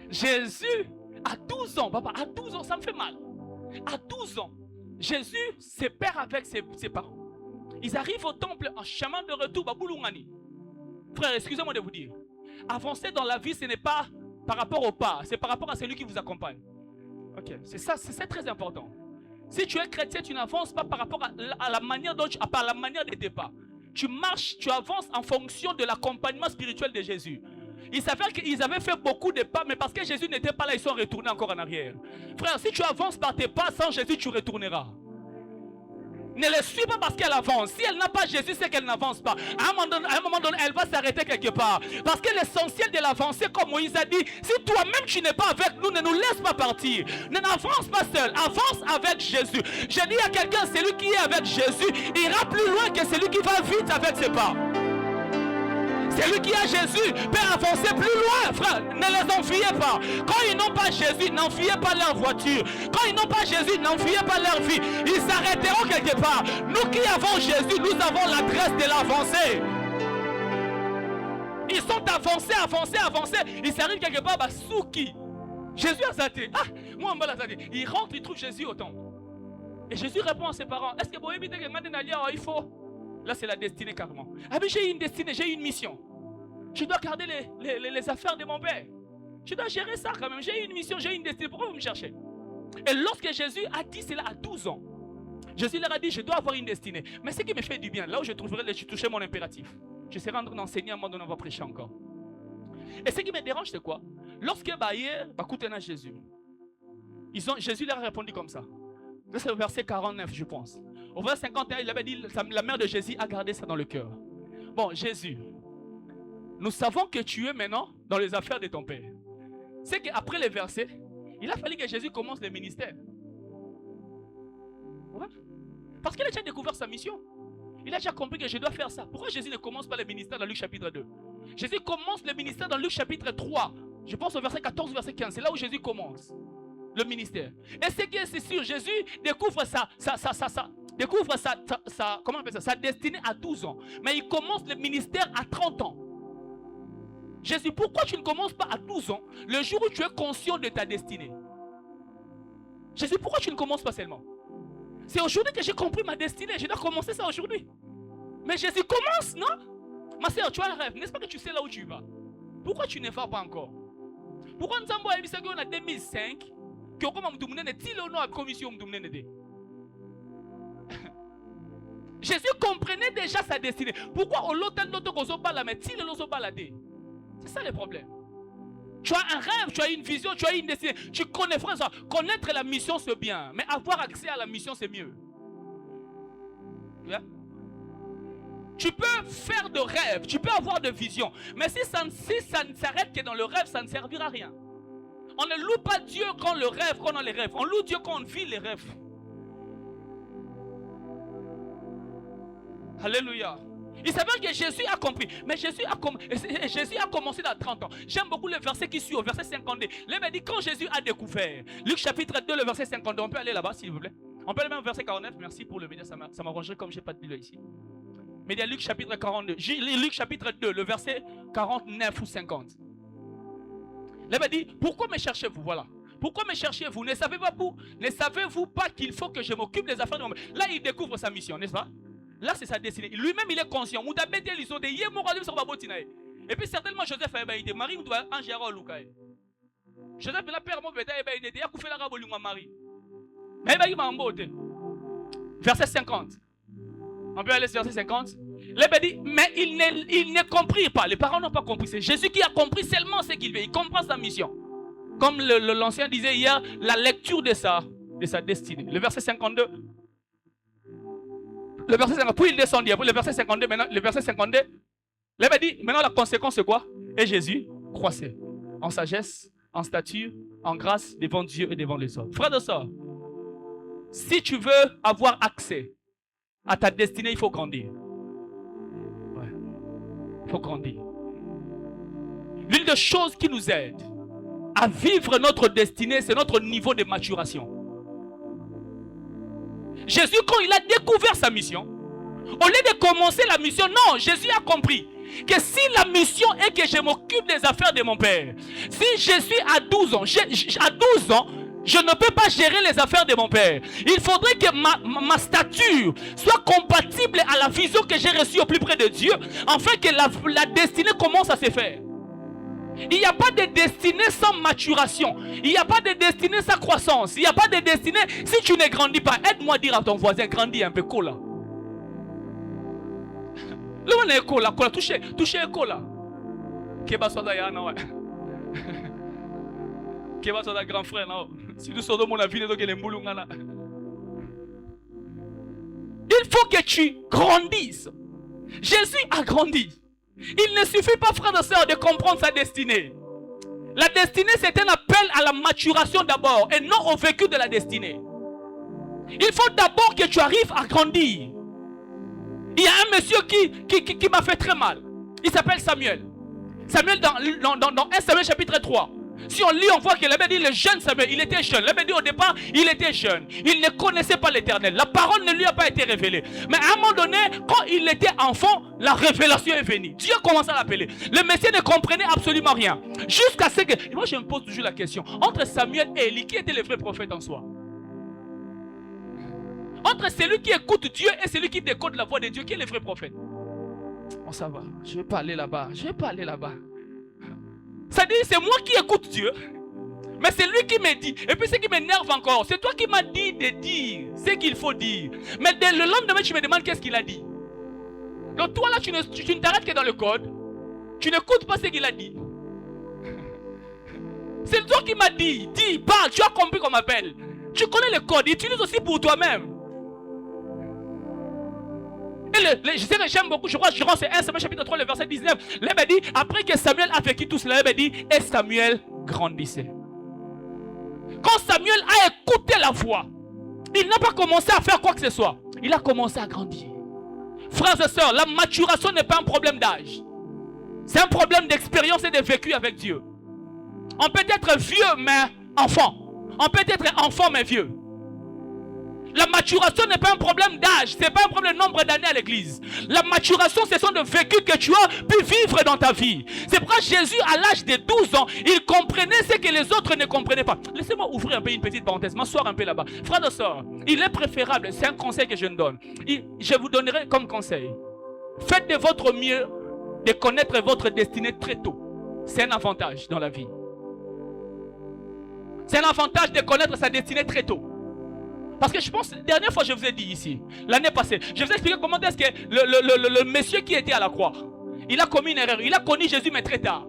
S2: Jésus, à 12 ans, papa, à 12 ans, ça me fait mal. À 12 ans, Jésus se perd avec ses parents. Ils arrivent au temple en chemin de retour à Boulungani. Frère, excusez-moi de vous dire, avancer dans la vie, ce n'est pas par rapport au pas, c'est par rapport à celui qui vous accompagne. Ok, c'est ça, c'est très important. Si tu es chrétien, tu n'avances pas par rapport à la manière dont à la manière de tes pas. Tu marches, tu avances en fonction de l'accompagnement spirituel de Jésus. Il s'avère qu'ils avaient fait beaucoup de pas, mais parce que Jésus n'était pas là, ils sont retournés encore en arrière. Frère, si tu avances par tes pas, sans Jésus, tu retourneras. Ne le suis pas parce qu'elle avance. Si elle n'a pas Jésus, c'est qu'elle n'avance pas. À un moment donné, elle va s'arrêter quelque part. Parce que l'essentiel de l'avancée, comme Moïse a dit, si toi-même tu n'es pas avec nous, ne nous laisse pas partir. N'avance pas seul, avance avec Jésus. Je dis à quelqu'un, celui qui est avec Jésus ira plus loin que celui qui va vite avec ses pas. Celui qui a Jésus peut avancer plus loin, frère. Ne les enfuyez pas. Quand ils n'ont pas Jésus, n'enfuyez pas leur voiture. Quand ils n'ont pas Jésus, n'enfuyez pas leur vie. Ils s'arrêteront quelque part. Nous qui avons Jésus, nous avons l'adresse de l'avancée. Ils sont avancés. Ils s'arrivent quelque part, bah, Souki. Jésus a zaté. Ah, moi, on va la zaté. Il rentre, il trouve Jésus au temple. Et Jésus répond à ses parents, est-ce que vous évitez que il faut? Là, c'est la destinée carrément. Ah, mais j'ai une destinée, j'ai une mission. Je dois garder les affaires de mon père. Je dois gérer ça quand même. J'ai une mission, j'ai une destinée. Pourquoi vous me cherchez? Et lorsque Jésus a dit cela à 12 ans, Jésus leur a dit, je dois avoir une destinée. Mais ce qui me fait du bien, là où je toucherai mon impératif, je serai en train d'enseigner à un moment donné, on va prêcher encore. Et ce qui me dérange, c'est quoi? Lorsque Jésus, Jésus leur a répondu comme ça. C'est au verset 49, je pense. Au verset 51, il avait dit, la mère de Jésus a gardé ça dans le cœur. Bon, Jésus, nous savons que tu es maintenant dans les affaires de ton père. C'est qu'après les versets, il a fallu que Jésus commence le ministère. Ouais. Parce qu'il a déjà découvert sa mission. Il a déjà compris que je dois faire ça. Pourquoi Jésus ne commence pas le ministère dans Luc chapitre 2? Jésus commence le ministère dans Luc chapitre 3. Je pense au verset 14, verset 15. C'est là où Jésus commence le ministère. Et ce qui est sûr, Jésus découvre comment on appelle ça, sa destinée à 12 ans. Mais il commence le ministère à 30 ans. Jésus, pourquoi tu ne commences pas à 12 ans, le jour où tu es conscient de ta destinée? Jésus, pourquoi tu ne commences pas seulement? C'est aujourd'hui que j'ai compris ma destinée. Je dois commencer ça aujourd'hui. Mais Jésus commence, non? Ma soeur, tu as un rêve. N'est-ce pas que tu sais là où tu vas? Pourquoi tu ne vas pas encore? Pourquoi nous avons dit qu'on a 2005 que comme on me dit la commission Jésus comprenait déjà sa destinée. Pourquoi au lotal d'autres qu'on pas la mettre? C'est ça le problème. Tu as un rêve, tu as une vision, tu as une destinée. Tu connais, frère, ça. Connaître la mission, c'est bien. Mais avoir accès à la mission, c'est mieux. Yeah? Tu peux faire de rêves, tu peux avoir de visions. Mais si ça ne s'arrête que dans le rêve, ça ne servira à rien. On ne loue pas Dieu quand le rêve, quand on a les rêves. On loue Dieu quand on vit les rêves. Alléluia. Il s'avère que Jésus a compris. Mais Jésus a commencé dans 30 ans. J'aime beaucoup le verset qui suit, au verset 52. Là, il dit quand Jésus a découvert. Luc chapitre 2, le verset 52. On peut aller là-bas, s'il vous plaît. On peut aller même au verset 49. Merci pour le média, ça m'arrangerait comme je n'ai pas de Bible ici. Mais il y a Luc chapitre 42. Luc chapitre 2, le verset 49 ou 50. Là, il dit, pourquoi me cherchez-vous? Voilà. Pourquoi me cherchez-vous? Ne savez-vous pas qu'il faut que je m'occupe des affaires de mon père? Là, il découvre sa mission, n'est-ce pas? Là, c'est sa destinée. Lui-même, il est conscient. Et puis, certainement, Joseph a été marié. Joseph, la père, mon bébé, il a coupé la rabe au mari. Verset 50. On peut aller sur verset 50. Là, dit, mais il ne comprit pas. Les parents n'ont pas compris. C'est Jésus qui a compris seulement ce qu'il veut. Il comprend sa mission. Comme l'ancien disait hier, la lecture de sa destinée. Le verset 52. Le verset 52, puis il descendit. Après le verset 52, maintenant, le verset 52, là, il dit, maintenant la conséquence c'est quoi? Et Jésus croissait en sagesse, en stature, en grâce devant Dieu et devant les hommes. Frère de sœur, si tu veux avoir accès à ta destinée, il faut grandir. Ouais. Il faut grandir. L'une des choses qui nous aide à vivre notre destinée, c'est notre niveau de maturation. Jésus, quand il a découvert sa mission, au lieu de commencer la mission, non, Jésus a compris que si la mission est que je m'occupe des affaires de mon père, si je suis à 12 ans, je ne peux pas gérer les affaires de mon père. Il faudrait que ma stature soit compatible à la vision que j'ai reçue au plus près de Dieu, afin que la destinée commence à se faire. Il n'y a pas de destinée sans maturation. Il n'y a pas de destinée sans croissance. Il n'y a pas de destinée si tu ne grandis pas. Aide-moi à dire à ton voisin, grandis un peu, cola. Là, on est cola, touchez cola. Keba soda yana, ouais. Keba soda grand frère, non. Si nous sommes dans mon avis, donc il est moulungana. Il faut que tu grandisses. Jésus a grandi. Il ne suffit pas, frère et sœur, de comprendre sa destinée. La destinée, c'est un appel à la maturation d'abord et non au vécu de la destinée. Il faut d'abord que tu arrives à grandir. Il y a un monsieur qui m'a fait très mal. Il s'appelle Samuel. Samuel dans 1 Samuel chapitre 3. Si on lit, on voit que la Bible dit le jeune Samuel, il était jeune. La Bible dit au départ, il était jeune. Il ne connaissait pas l'Éternel. La parole ne lui a pas été révélée. Mais à un moment donné, quand il était enfant, la révélation est venue. Dieu commence à l'appeler. Le Messie ne comprenait absolument rien. Jusqu'à ce que... Moi, je me pose toujours la question. Entre Samuel et Élie, qui était le vrai prophète en soi? Entre celui qui écoute Dieu et celui qui décode la voix de Dieu, qui est le vrai prophète? Bon, ça va. Je ne vais pas aller là-bas. Je ne vais pas aller là-bas. C'est-à-dire, c'est moi qui écoute Dieu. Mais c'est lui qui me dit. Et puis ce qui m'énerve encore, c'est toi qui m'as dit de dire ce qu'il faut dire. Mais le lendemain, tu me demandes qu'est-ce qu'il a dit. Donc toi là, tu ne t'arrêtes que dans le code. Tu n'écoutes pas ce qu'il a dit. C'est toi qui m'as dit. Dis, parle, tu as compris qu'on m'appelle. Tu connais le code, utilise aussi pour toi-même. Et je sais que j'aime beaucoup, je crois c'est 1 Samuel chapitre 3, le verset 19. Là, il dit, après que Samuel a vécu tout cela, il dit, et Samuel grandissait. Quand Samuel a écouté la voix, il n'a pas commencé à faire quoi que ce soit. Il a commencé à grandir. Frères et sœurs, la maturation n'est pas un problème d'âge. C'est un problème d'expérience et de vécu avec Dieu. On peut être vieux mais enfant. On peut être enfant mais vieux. La maturation n'est pas un problème d'âge. Ce n'est pas un problème de nombre d'années à l'église. La maturation, ce sont des vécus que tu as pu vivre dans ta vie. C'est pourquoi Jésus, à l'âge de 12 ans, il comprenait ce que les autres ne comprenaient pas. Laissez-moi ouvrir un peu une petite parenthèse, m'asseoir un peu là-bas. Frères et sœurs, il est préférable, c'est un conseil que je me donne. Je vous donnerai comme conseil. Faites de votre mieux de connaître votre destinée très tôt. C'est un avantage dans la vie. C'est un avantage de connaître sa destinée très tôt. Parce que je pense, la dernière fois je vous ai dit ici, l'année passée, je vous ai expliqué comment est-ce que le monsieur qui était à la croix, il a commis une erreur, il a connu Jésus mais très tard.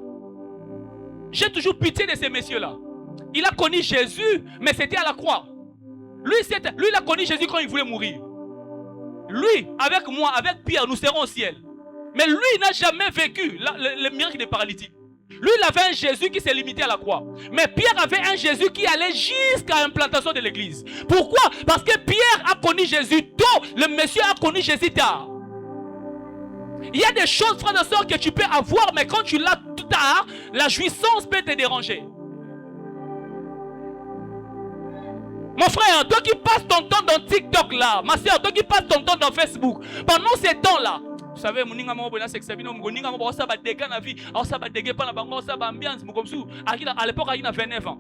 S2: J'ai toujours pitié de ces messieurs-là. Il a connu Jésus mais c'était à la croix. Lui, il a connu Jésus quand il voulait mourir. Lui, avec moi, avec Pierre, nous serons au ciel. Mais lui, il n'a jamais vécu le miracle des paralytiques. Lui, il avait un Jésus qui s'est limité à la croix. Mais Pierre avait un Jésus qui allait jusqu'à l'implantation de l'église. Pourquoi? Parce que Pierre a connu Jésus tôt, le monsieur a connu Jésus tard. Il y a des choses, frères et sœurs, que tu peux avoir, mais quand tu l'as tard, la jouissance peut te déranger. Mon frère, toi qui passes ton temps dans TikTok là, ma soeur, toi qui passes ton temps dans Facebook, pendant ces temps-là, vous savez, à l'époque, il a 29 ans.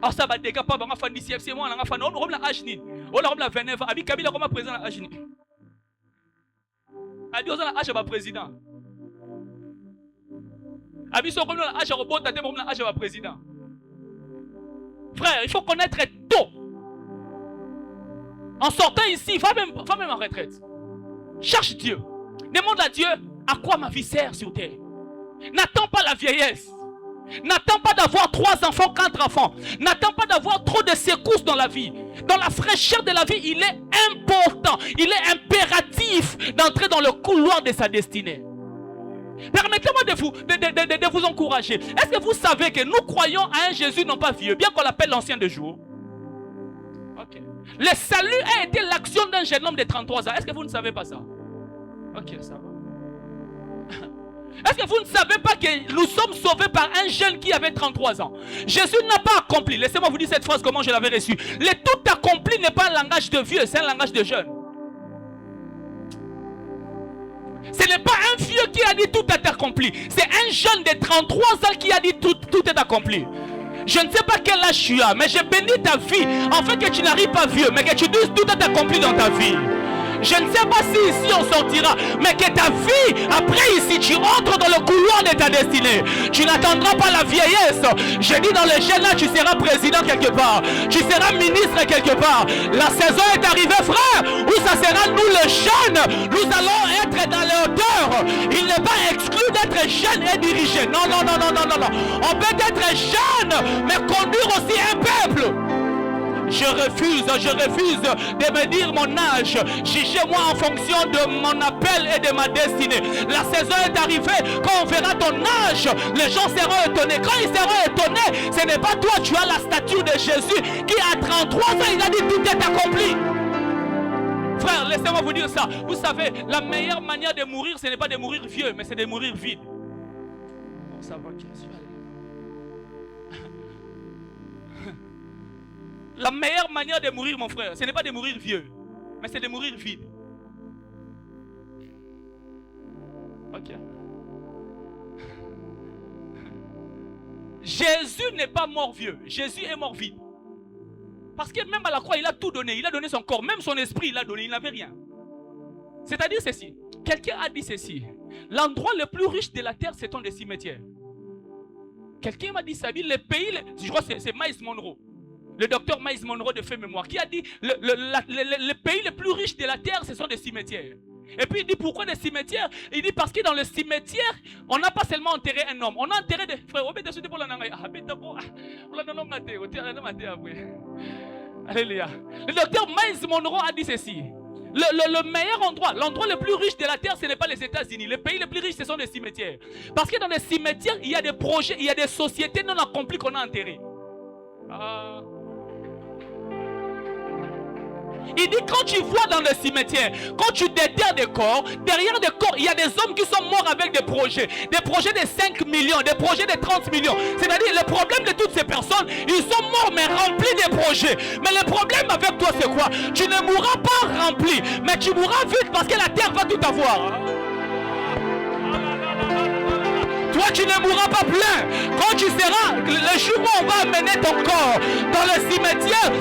S2: Alors ça va dégager pas faire 17 mois, on a fait on a âge ni. On a 29 ans, abi Kabila comme président âge ni. Abi on a âge ba président. Abi so comme âge robot tête comme âge ba président. Frère, il faut connaître tôt. En sortant ici, va même en retraite. Cherche Dieu. Demande à Dieu à quoi ma vie sert sur terre. N'attends pas la vieillesse. N'attends pas d'avoir 3 enfants, 4 enfants. N'attends pas d'avoir trop de secousses dans la vie. Dans la fraîcheur de la vie, il est important, il est impératif d'entrer dans le couloir de sa destinée. Permettez-moi de vous encourager. Est-ce que vous savez que nous croyons à un Jésus non pas vieux, bien qu'on l'appelle l'ancien de jour? Ok. Le salut a été l'action d'un jeune homme de 33 ans. Est-ce que vous ne savez pas ça? Ok, ça va. Est-ce que vous ne savez pas que nous sommes sauvés par un jeune qui avait 33 ans? Jésus n'a pas accompli. Laissez-moi vous dire cette phrase, comment je l'avais reçue. Le tout accompli n'est pas un langage de vieux, c'est un langage de jeune. Ce n'est pas un vieux qui a dit tout est accompli. C'est un jeune de 33 ans qui a dit tout est accompli. Je ne sais pas quel âge tu as, mais je bénis ta vie. En fait que tu n'arrives pas vieux, mais que tu dises tout est accompli dans ta vie. Je ne sais pas si ici on sortira, mais que ta vie, après ici, tu entres dans le couloir de ta destinée. Tu n'attendras pas la vieillesse. Je dis dans les jeunes là, tu seras président quelque part. Tu seras ministre quelque part. La saison est arrivée, frère, où ça sera nous les jeunes. Nous allons être dans les hauteurs. Il n'est pas exclu d'être jeune et dirigé. Non. On peut être jeune, mais conduire aussi un peuple. Je refuse de me dire mon âge. Jugez-moi en fonction de mon appel et de ma destinée. La saison est arrivée. Quand on verra ton âge, les gens seront étonnés. Quand ils seront étonnés, ce n'est pas toi, tu as la statue de Jésus qui a 33 ans, il a dit tout est accompli. Frère, laissez-moi vous dire ça. Vous savez, la meilleure manière de mourir, ce n'est pas de mourir vieux, mais c'est de mourir vide. Ça va, La meilleure manière de mourir, mon frère, ce n'est pas de mourir vieux, mais c'est de mourir vide. Ok. Jésus n'est pas mort vieux, Jésus est mort vide. Parce que même à la croix, il a tout donné. Il a donné son corps, même son esprit, il a donné, il n'avait rien. C'est-à-dire ceci. Quelqu'un a dit ceci. L'endroit le plus riche de la terre, c'est un des cimetières. Quelqu'un m'a dit ça, dit le pays, je crois que c'est Miles Monroe, le docteur Miles Monroe de fait mémoire, qui a dit le pays le plus riche de la terre, ce sont des cimetières. Et puis il dit pourquoi des cimetières? Il dit parce que dans le cimetière, on n'a pas seulement enterré un homme, on a enterré des frères. Alléluia. Le docteur Miles Monroe a dit ceci. Le meilleur endroit, l'endroit le plus riche de la terre, ce n'est pas les États-Unis. Le pays le plus riche, ce sont les cimetières. Parce que dans les cimetières, il y a des projets, il y a des sociétés non accomplies qu'on a enterrées. Il dit quand tu vois dans le cimetière, quand tu déterres des corps, derrière des corps, il y a des hommes qui sont morts avec des projets de 5 millions, des projets de 30 millions. C'est-à-dire le problème de toutes ces personnes, ils sont morts mais remplis de projets. Mais le problème avec toi c'est quoi? Tu ne mourras pas rempli, mais tu mourras vite parce que la terre va tout avoir. Toi tu ne mourras pas plein. Quand tu seras, le jour où on va amener ton corps dans le cimetière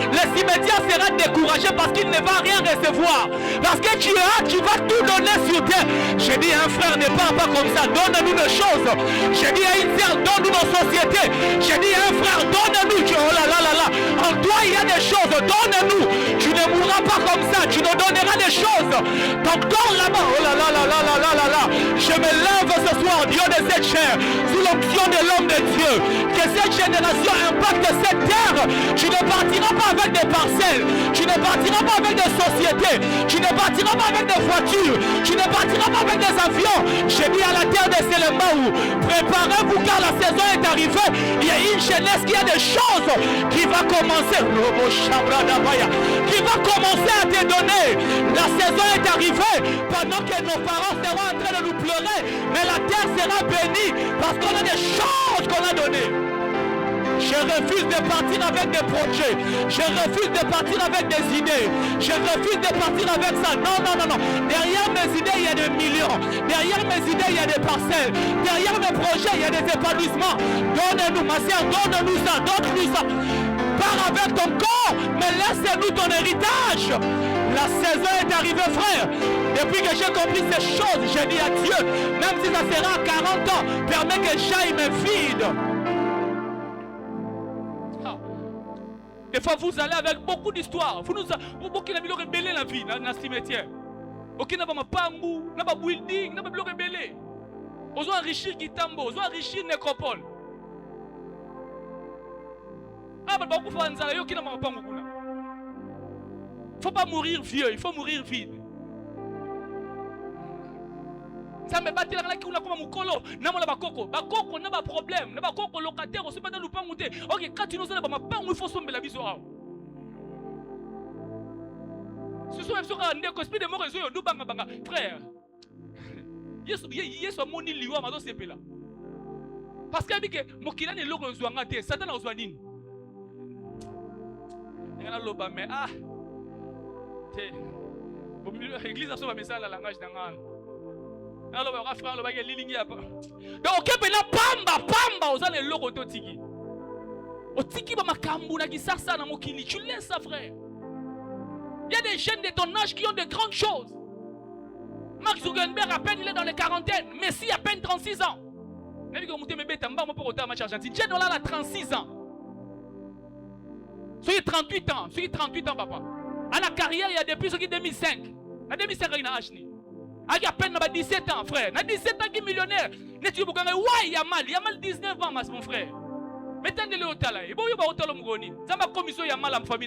S2: sera découragé parce qu'il ne va rien recevoir. Parce que tu vas tout donner sur terre. J'ai dit à un frère, ne parle pas comme ça, donne-nous des choses. J'ai dit à une sœur, donne-nous nos sociétés. J'ai dit à un frère, donne-nous. Oh là là là là. En toi il y a des choses, donne-nous. Tu ne mourras pas comme ça, tu nous donneras des choses. Ton corps là-bas, oh là là là là là là là là. Je me lève ce soir, Dieu de cette chair, sous l'onction de l'homme de Dieu, que cette génération impacte cette terre. Tu ne partiras pas avec des parcelles, tu ne partiras pas avec des sociétés, tu ne partiras pas avec des voitures, tu ne partiras pas avec des avions. J'ai dit à la terre de Selemaou, préparez-vous car la saison est arrivée. Il y a une jeunesse qui a des choses qui va commencer, qui va commencer à te donner. La saison est arrivée pendant que nos parents seront en train de nous pleurer, mais la terre sera bénie parce qu'on a des choses qu'on a données. Je refuse de partir avec des projets. Je refuse de partir avec des idées. Je refuse de partir avec ça. Non, non, non, non. Derrière mes idées, il y a des millions. Derrière mes idées, il y a des parcelles. Derrière mes projets, il y a des épanouissements. Donne-nous, ma soeur, donne-nous ça, donne-nous ça. Pars avec ton corps, mais laisse-nous ton héritage. La saison est arrivée, frère. Depuis que j'ai compris ces choses, j'ai dit à Dieu, même si ça sera à 40 ans, permets que j'aille me vide. Des fois, vous allez avec beaucoup d'histoires. Vous beaucoup de rebelles la vie dans le cimetière. Ok, n'a pas pambou, n'a pas building, n'a pas de rebelle. Ils ont enrichi Kitambo, ils ont enrichi Nécropole. Ah, mais beaucoup de gens qui n'ont pas pambou. Il ne faut pas mourir vieux, il faut mourir vide. Ça me battre là qui on a comme mukolo na mola bakoko n'a pas problème na bakoko locataire aussi pas dans le pangoute. OK, quand tu nous as pas pango il faut somber la biso. Ce sont même sur un ndeko esprit de mort réseau do banga banga frère. Yesu moni liwa mazo sepela. Parce que bike mokila ne loko zwanga te Satan ozwa nini. Ngana loba mais te l'église a son message la langage d'angana. Alors on va faire le bagage lilingi apa. Donc kepena pamba ozana loko to tiki. Otiki ba makambu na kisasa na mokili, tu laisses ça frère. Il y a des jeunes de ton âge qui ont de grandes choses. Mark Zuckerberg à peine il est dans les quarantaines, Messi à peine 36 ans. Même quand vous bébé tamba pour autant match Argentine, Jean là a 36 ans. Soyez 38 ans, soyez 38 ans papa. À la carrière il y a depuis ce qui 2005. En 2005 il a acheté. Il y a peine 17 ans, frère. Il y a 17 ans qui est millionnaire. Il y a mal 19 ans, mon frère. Mais tant que le hôtel, il y a hôtel Mugoni. Ça m'a commission, il y a mal à ma famille.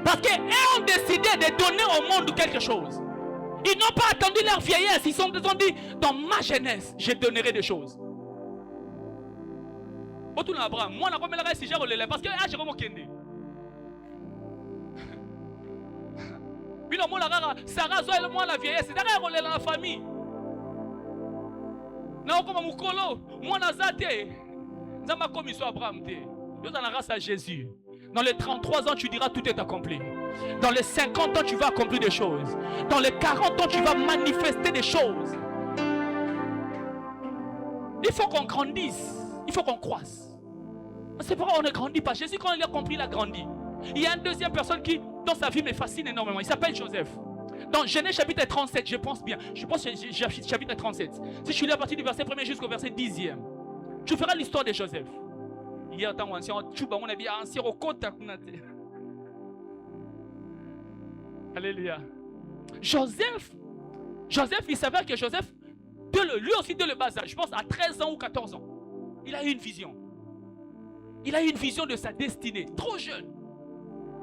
S2: Parce qu'ils ont décidé de donner au monde quelque chose. Ils n'ont pas attendu leur vieillesse. Ils ont dit, dans ma jeunesse, je donnerai des choses. Moi, je suis si j'ai relève parce que j'ai remonté. Sarah Zoé moi la vieillesse, c'est derrière la famille. Na comme mukolo, moi nazate. Nzamba comme il soit Abraham. Nous dans la race à Jésus. Dans les 33 ans, tu diras tout est accompli. Dans les 50 ans, tu vas accomplir des choses. Dans les 40 ans, tu vas manifester des choses. Il faut qu'on grandisse. Il faut qu'on croisse. C'est pourquoi on ne grandit pas. Jésus, quand il a compris, il a grandi. Il y a une deuxième personne qui, dans sa vie, me fascine énormément. Il s'appelle Joseph. Dans Genèse chapitre 37, je pense bien. Je pense que c'est chapitre 37. Si je suis là à partir du verset 1er jusqu'au verset 10e, tu feras l'histoire de Joseph. Hier, tant ancien, on a dit ancien au côté. Alléluia. Joseph, il s'avère que Joseph, lui aussi de le bas âge, je pense à 13 ans ou 14 ans, il a eu une vision. Il a eu une vision de sa destinée, trop jeune.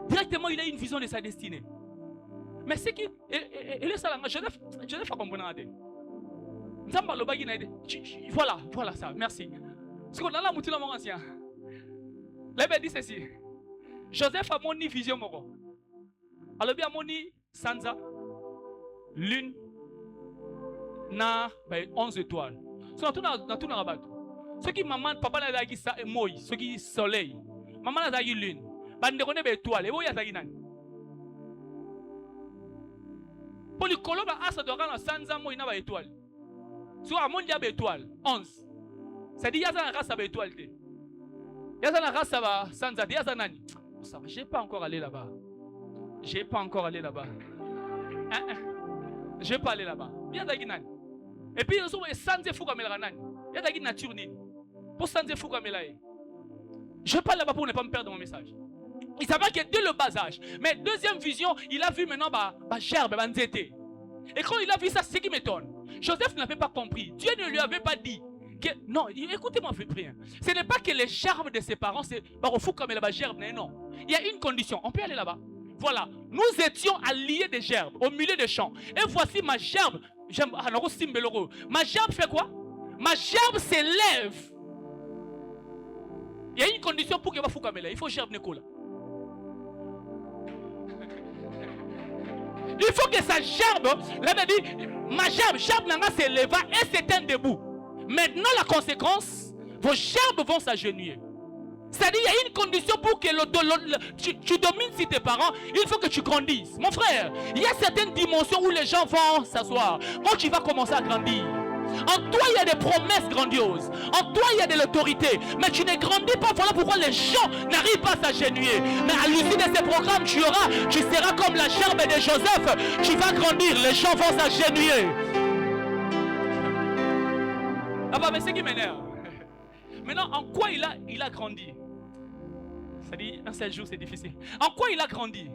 S2: Directement, il a eu une vision de sa destinée. Mais c'est qui Joseph a compris. Voilà ça, merci. Parce qu'on a la moutille mon ancien. Là, dit ceci. Joseph a mon vision moro. Alors bien mon sanza lune na 11 étoiles. So na tout na rabat. Ce qui maman papa na dagi sa moi, ce qui soleil. Maman na dagi lune. Bande connaît be étoile. Et boya dagi nani. Pour le colon na asa de na sanza moi na ba étoile. So amon dia be étoile 11. Ça dit yaza na race ba étoile té. Yaza na race ba sanza dia yaza nani. Ça va, j'ai pas encore allé là-bas. J'ai pas encore allé là-bas. Je vais pas aller là-bas. Et puis, sans fou comme il y a des nature. Pour sans fou comme il je vais pas là-bas pour ne pas me perdre mon message. Il savait que dès le bas âge. Mais deuxième vision, il a vu maintenant gerbe, banzete. Et quand il a vu ça, c'est ce qui m'étonne. Joseph n'avait pas compris. Dieu ne lui avait pas dit. Non, écoutez-moi, frère. Ce n'est pas que les gerbes de ses parents, c'est fou comme il gerbe. Non. Il y a une condition. On peut aller là-bas. Voilà, nous étions alliés des gerbes au milieu des champs. Et voici ma gerbe. Ma gerbe fait quoi? Ma gerbe s'élève. Il y a une condition pour qu'il va fou comme il faut gerbe Nicolas. Il faut que sa gerbe, là on dit, ma gerbe nanga s'éleva et s'éteint debout. Maintenant la conséquence, vos gerbes vont s'agenouiller. C'est-à-dire, il y a une condition pour que tu domines sur tes parents, il faut que tu grandisses. Mon frère, il y a certaines dimensions où les gens vont s'asseoir. Quand tu vas commencer à grandir, en toi il y a des promesses grandioses, en toi il y a de l'autorité, mais tu ne grandis pas. Voilà pourquoi les gens n'arrivent pas à s'agenouiller. Mais à l'issue de ces programmes, tu seras comme la gerbe de Joseph. Tu vas grandir, les gens vont s'agenouiller. Ah bah, mais c'est qui m'énerve. Maintenant, en quoi il a grandi? C'est-à-dire, un seul jour, c'est difficile. En quoi il a grandi?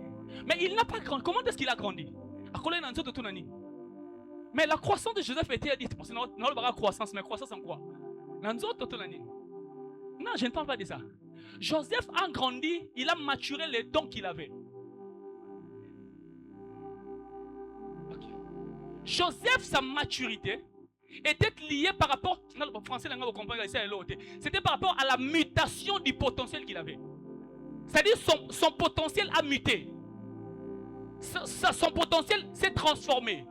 S2: Mais il n'a pas grandi. Comment est-ce qu'il a grandi? Mais la croissance de Joseph était dite. Parce que non, pas croissance, mais croissance en quoi? Non, je ne parle pas de ça. Joseph a grandi, il a maturé les dons qu'il avait. Okay. Joseph, sa maturité était liée par rapport, c'était par rapport à la mutation du potentiel qu'il avait. C'est-à-dire son potentiel a muté. Son potentiel s'est transformé.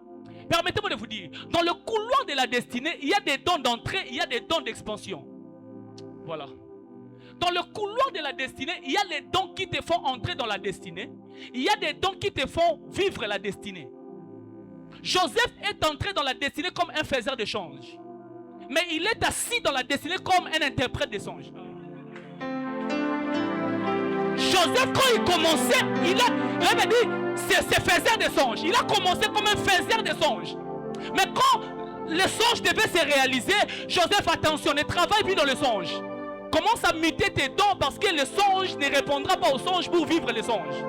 S2: Permettez-moi de vous dire, dans le couloir de la destinée, il y a des dons d'entrée, il y a des dons d'expansion. Voilà. Dans le couloir de la destinée, il y a les dons qui te font entrer dans la destinée. Il y a des dons qui te font vivre la destinée. Joseph est entré dans la destinée comme un faiseur de songes. Mais il est assis dans la destinée comme un interprète de songes. Joseph, quand il commençait, il a dit, c'est faiseur de songes. Il a commencé comme un faiseur de songes. Mais quand le songe devait se réaliser, Joseph, attention, ne travaille plus dans le songe. Commence à muter tes dons parce que le songe ne répondra pas au songe pour vivre le songe.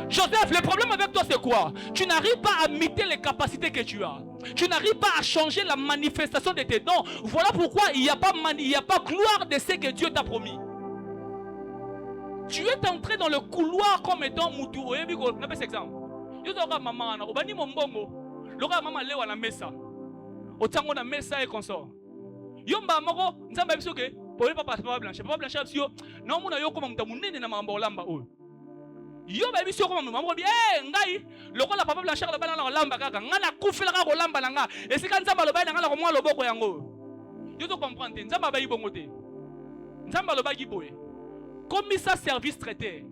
S2: Joseph, le problème avec toi c'est quoi? Tu n'arrives pas à muter les capacités que tu as. Tu n'arrives pas à changer la manifestation de tes dons. Voilà pourquoi il n'y a pas gloire de ce que Dieu t'a promis. Tu es entré dans le couloir comme étant Moutou. On a fait cet exemple. Je dis à maman, on va dire mon bongo. Le gars maman lève à la mesa. Au temps on a mesa et consort. Yomba moko, nous avons besoin que pour ne pas blanchir. Papa blanchir parce que non mon ayo comme on t'a mouné na mambo lamba o. Yo ba biso comme mambo bien ngai. Le gars la papa blanchir la bana na lamba kaka. Ngana kufela ka lamba nanga. Et c'est quand ça ba le ba nanga la ko moi loboko yango. Yo to comprendre, nzamba ba yibongo te. Nzamba lo ba giboye. Comme ça service traité.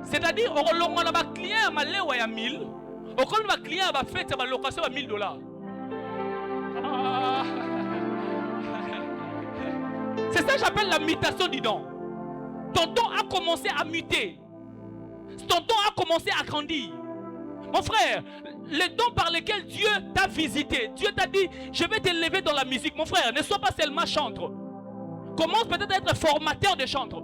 S2: C'est-à-dire, on a un client qui a 1000, on a un client qui a fait une location à $1000. C'est ça que j'appelle la mutation du don. Ton don a commencé à muter. Ton don a commencé à grandir. Mon frère, les dons par lesquels Dieu t'a visité, Dieu t'a dit, je vais t'élever dans la musique. Mon frère, ne sois pas seulement chanteur. Commence peut-être à être formateur de chantres.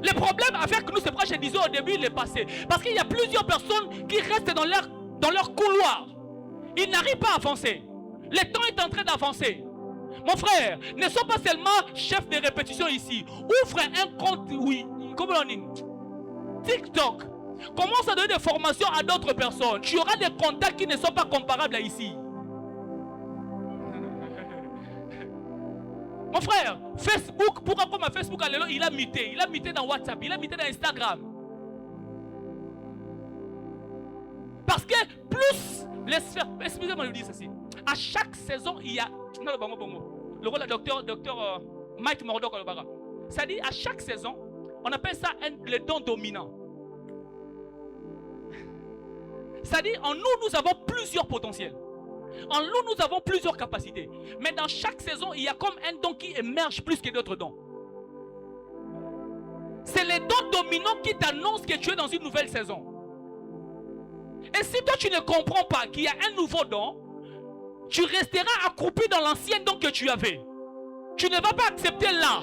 S2: Le problème avec nous, c'est pourquoi je disais au début, il est passé. Parce qu'il y a plusieurs personnes qui restent dans leur couloir. Ils n'arrivent pas à avancer. Le temps est en train d'avancer. Mon frère, ne sois pas seulement chef de répétition ici. Ouvre un compte, oui, comment on dit, TikTok. Commence à donner des formations à d'autres personnes. Tu auras des contacts qui ne sont pas comparables à ici. Mon frère, Facebook, pourquoi comme Facebook, il a muté dans WhatsApp, il a muté dans Instagram. Parce que plus les sphères, excusez-moi de dire ceci, à chaque saison, il y a, non, le rôle de docteur Mike Murdock, ça dit à chaque saison, on appelle ça le don dominant. Ça dit en nous avons plusieurs potentiels. En nous avons plusieurs capacités. Mais dans chaque saison, il y a comme un don qui émerge plus que d'autres dons. C'est les dons dominants qui t'annoncent que tu es dans une nouvelle saison. Et si toi tu ne comprends pas qu'il y a un nouveau don, tu resteras accroupi dans l'ancien don que tu avais. Tu ne vas pas accepter là.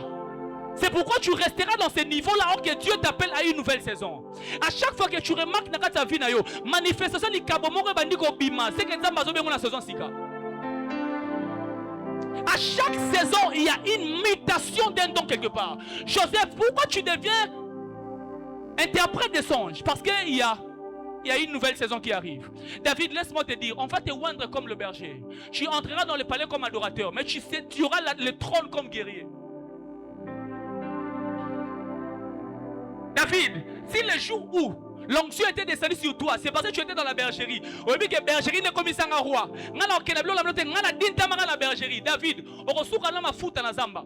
S2: C'est pourquoi tu resteras dans ce niveau-là alors que Dieu t'appelle à une nouvelle saison. À chaque fois que tu remarques dans ta vie, manifestation du kabomore bandiko bima, c'est que ça mazo bien la saison sika. À chaque saison, il y a une mutation d'un don quelque part. Joseph, pourquoi tu deviens interprète des songes? Parce qu'il y a une nouvelle saison qui arrive. David, laisse-moi te dire, on va te oindre comme le berger. Tu entreras dans le palais comme adorateur, mais tu auras le trône comme guerrier. David, si le jour où l'onction était descendue sur toi, c'est parce que tu étais dans la bergerie. Au début que la bergerie n'est comme un roi. David, on reçoit quand même à foutre dans la zamba.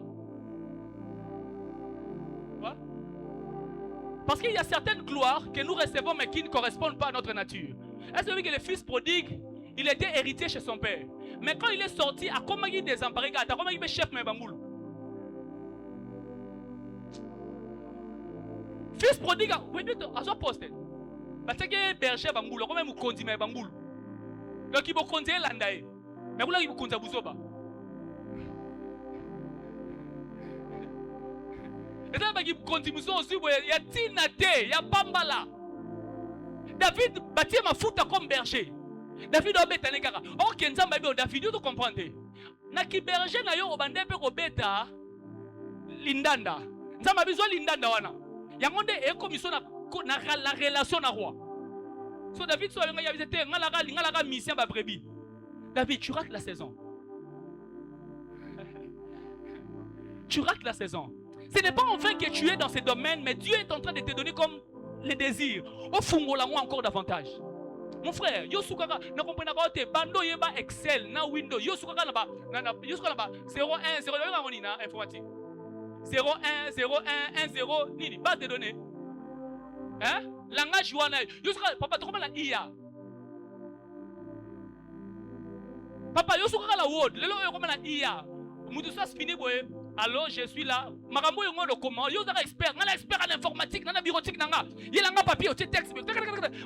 S2: Parce qu'il y a certaines gloires que nous recevons mais qui ne correspondent pas à notre nature. Est-ce que vous que le fils prodigue, il était héritier chez son père. Mais quand il est sorti, à comment il désemparé, à comment il est chef mais bamboul. Fils prodigue, oui, à son poste. Parce que berger bamboul, comment il conduit mais bamboul. Donc il va conduire l'andaï. Mais vous là il va conduire bouzoba. Et là, il continue aussi, il y a Tinate, il y a Bambala. David bâtit ma foute comme berger. David a bêta nekara. Oh, Kenzamba, David, tu comprends? Naki berger na yo obande pe obeta lindanda. Nzamba besoin lindanda wana. Yangonde e commission na la relation na roi. So David so nga yabite ngala mission ba brebis. David, tu rates la saison. Tu rates la saison. Ce n'est pas en vain que tu es dans ce domaine, mais Dieu est en train de te donner comme les désirs. Au fond, on l'a encore davantage. Mon frère, yo sukaka, ne comprenez pas te bando yeba Excel na Windows, yo sukaka na ba 01 0 informatique. 01 01 10 nini base de données. Hein? Langage wana, yo sukaka papa to comme la IA. Papa yo sukaka la Word, lelo yo comme la IA. Mutu ça fini boye. Alors je suis là. Marambo yongo le comment? Yo zara expert, ngala expert en informatique, nana bureautique nanga. Yelanga papier, tu texte.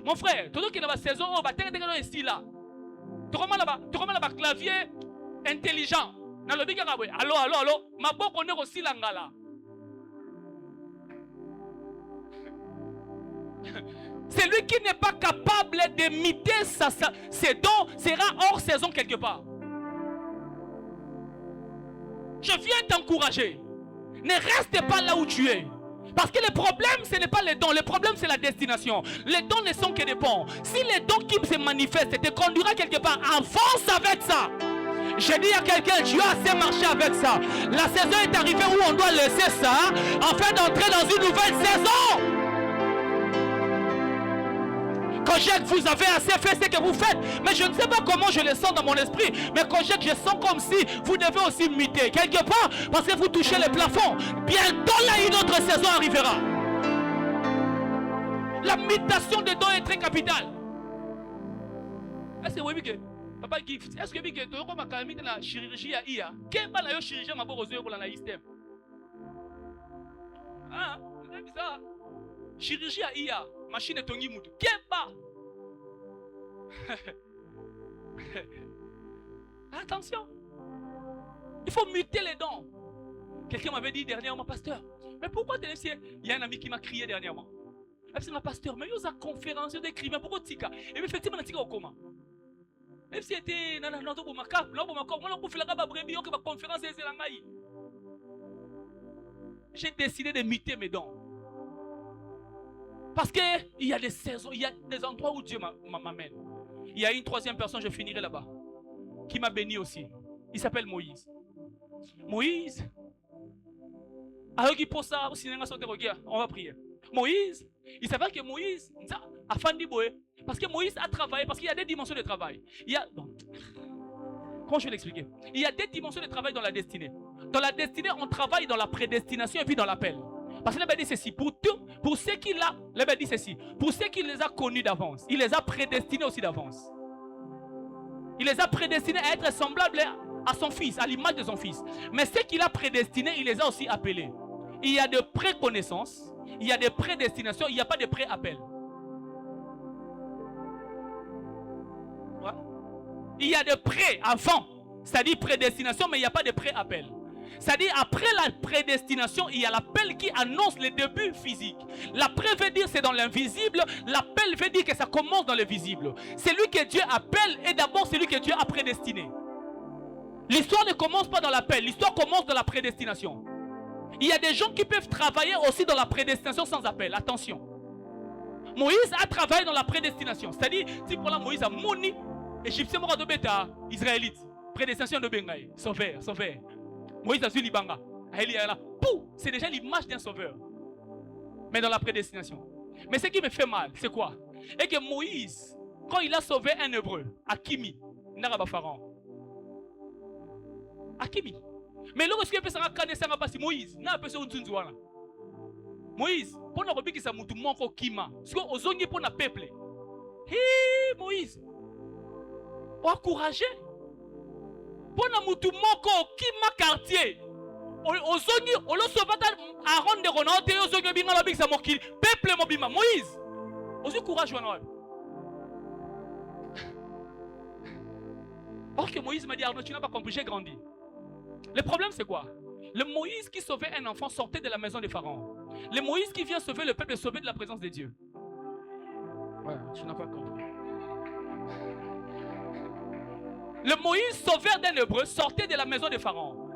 S2: Mon frère, tout qui dans la saison, on va t'aider ici là. Tu remets là-bas clavier intelligent. Dans le biga kabwe. Allô. Ma boko on est aussi langala. Celui qui n'est pas capable d'imiter ses dons sera hors saison quelque part. Je viens t'encourager. Ne reste pas là où tu es. Parce que le problème, ce n'est pas les dons. Le problème, c'est la destination. Les dons ne sont que des ponts. Si les dons qui se manifestent te conduira quelque part, avance avec ça. Je dis à quelqu'un, tu as assez marché avec ça. La saison est arrivée où on doit laisser ça afin d'entrer dans une nouvelle saison. Kojak, vous avez assez fait ce que vous faites. Mais je ne sais pas comment je le sens dans mon esprit. Mais Kojak, je sens comme si vous devez aussi muter quelque part parce que vous touchez les plafonds. Bientôt là, une autre saison arrivera. La mutation des dons est très capitale. Est-ce que vous voyez que Papa Gift, est-ce que vous avez vu que la chirurgie à IA? Quelle est la chirurgie à pour la système? Ah, c'est bizarre. Chirurgie à IA, machine de Tongi Moutou. Quel bas? Attention. Il faut muter les dons. Quelqu'un m'avait dit dernièrement, pasteur, mais pourquoi tu es ici? Il y a un ami qui m'a crié dernièrement. C'est ma pasteur, mais il y a une conférence d'écrivain. Pourquoi Tika? Et effectivement, Tika au coma. Et si c'était non pour ma cap, là pour ma corps, moi pour faire la brebis, que ma conférence est la maille. J'ai décidé de muter mes dons. Parce qu'il y a des saisons, il y a des endroits où Dieu m'amène. Il y a une troisième personne, je finirai là-bas, qui m'a béni aussi. Il s'appelle Moïse. Moïse. Alors qu'il pose ça, on va prier. Moïse, il s'avère que Moïse a fait du boé. Parce que Moïse a travaillé, parce qu'il y a des dimensions de travail. Comment je vais l'expliquer? Il y a des dimensions de travail dans la destinée. Dans la destinée, on travaille dans la prédestination et puis dans l'appel. Parce que l'Abbé dit ceci, pour ceux qui l'ont, l'Abbé dit ceci, pour ceux qui les a connus d'avance, il les a prédestinés aussi d'avance. Il les a prédestinés à être semblables à son fils, à l'image de son fils. Mais ceux qu'il a prédestinés, il les a aussi appelés. Il y a de préconnaissances, il y a des prédestinations, il n'y a pas de pré-appel. Ouais. Il y a de pré avant, c'est-à-dire prédestination, mais il n'y a pas de pré-appel. C'est-à-dire après la prédestination, il y a l'appel qui annonce le début physique. L'après veut dire c'est dans l'invisible, l'appel veut dire que ça commence dans le visible. C'est lui que Dieu appelle et d'abord c'est lui que Dieu a prédestiné. L'histoire ne commence pas dans l'appel, l'histoire commence dans la prédestination. Il y a des gens qui peuvent travailler aussi dans la prédestination sans appel, attention. Moïse a travaillé dans la prédestination, c'est-à-dire si pour là Moïse a mouni, Égyptien mora de bêta, Israélite, prédestination de Bengaï, sauveur. Moïse a su Libanga. C'est déjà l'image d'un sauveur. Mais dans la prédestination. Mais ce qui me fait mal, c'est quoi? Et que Moïse, quand il a sauvé un hébreu, Akimi, Naraba Pharaon. Akimi. Mais lorsqu'il peut s'en connaître, Moïse, n'a pas besoin de Moïse, pour ne pas que ça moutou manque au Kima. Parce qu'on zongi pour le peuple. Hé, Moïse. Encouragé. Pour na mutu moko kima quartier ozongi olosovata aron de ronote ozongi binga la bikisa mokili peuple mobima Moïse ozu courage wana. Or que Moïse m'a dit Arnaud, tu n'as pas compris, j'ai grandi. Le problème c'est quoi? Le Moïse qui sauvait un enfant sortait de la maison de Pharaon. Le Moïse qui vient sauver le peuple est sauvé de la présence de Dieu. Ouais, tu n'as pas compris. Le Moïse, sauveur d'un hébreu, sortait de la maison de Pharaon.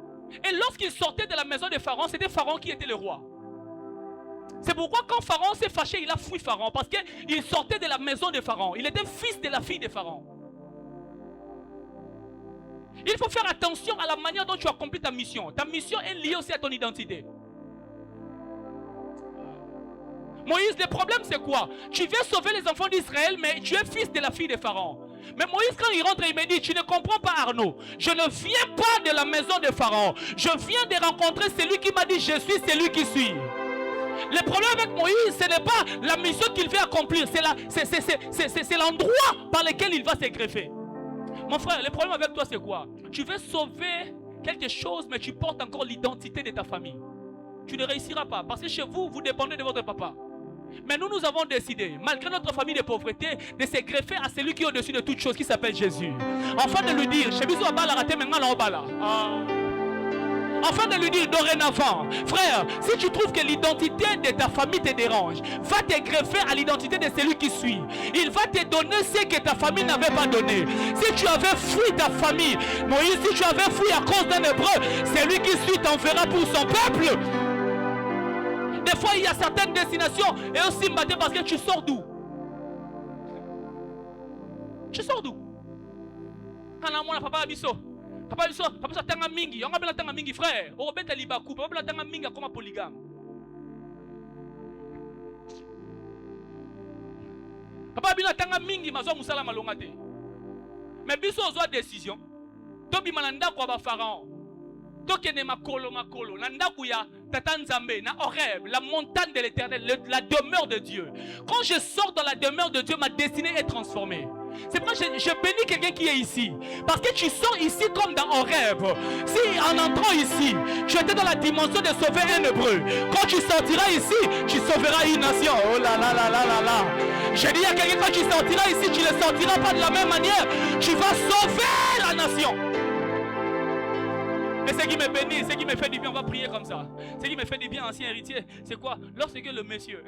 S2: Et lorsqu'il sortait de la maison de Pharaon, c'était Pharaon qui était le roi. C'est pourquoi quand Pharaon s'est fâché, il a fui Pharaon. Parce qu'il sortait de la maison de Pharaon. Il était fils de la fille de Pharaon. Il faut faire attention à la manière dont tu accomplis ta mission. Ta mission est liée aussi à ton identité. Moïse, le problème c'est quoi? Tu viens sauver les enfants d'Israël, mais tu es fils de la fille de Pharaon. Mais Moïse, quand il rentre, il me dit, tu ne comprends pas Arnaud. Je ne viens pas de la maison de Pharaon. Je viens de rencontrer celui qui m'a dit, je suis celui qui suis. Le problème avec Moïse, ce n'est pas la mission qu'il veut accomplir. C'est l'endroit par lequel il va se greffer. Mon frère, le problème avec toi, c'est quoi? Tu veux sauver quelque chose, mais tu portes encore l'identité de ta famille. Tu ne réussiras pas. Parce que chez vous, vous dépendez de votre papa. Mais nous avons décidé, malgré notre famille de pauvreté, de se greffer à celui qui est au-dessus de toute chose, qui s'appelle Jésus. Enfin de lui dire, enfin de lui dire dorénavant, frère, si tu trouves que l'identité de ta famille te dérange, va te greffer à l'identité de celui qui suit. Il va te donner ce que ta famille n'avait pas donné. Si tu avais fui ta famille, Moïse, si tu avais fui à cause d'un hébreu, celui qui suit t'enverra pour son peuple. Des fois, il y a certaines destinations et aussi matin parce que tu sors d'où? Tu sors d'où? Quand on a papa abisso, papa tanga mingi, on appelle tanga mingi frère. On appelle libakou, on appelle tanga mingi comme polygame. Papa bina tanga mingi mazo musala malonga te. Mais biso ozwa décision. To bimana ndako ya ba pharaon. To kene makolo na ndako ya Tata Nzambe na Horeb, la montagne de l'Éternel, la demeure de Dieu. Quand je sors dans la demeure de Dieu, ma destinée est transformée. C'est pourquoi je bénis quelqu'un qui est ici. Parce que tu sors ici comme dans Horeb. Si en entrant ici, tu étais dans la dimension de sauver un hébreu, quand tu sortiras ici, tu sauveras une nation. Oh là là là là là là. Je dis à quelqu'un, quand tu sortiras ici, tu ne sortiras pas de la même manière. Tu vas sauver la nation. Mais ce qui me bénit, ce qui me fait du bien, on va prier comme ça. Ce qui me fait du bien, ancien héritier, c'est quoi? Lorsque le monsieur,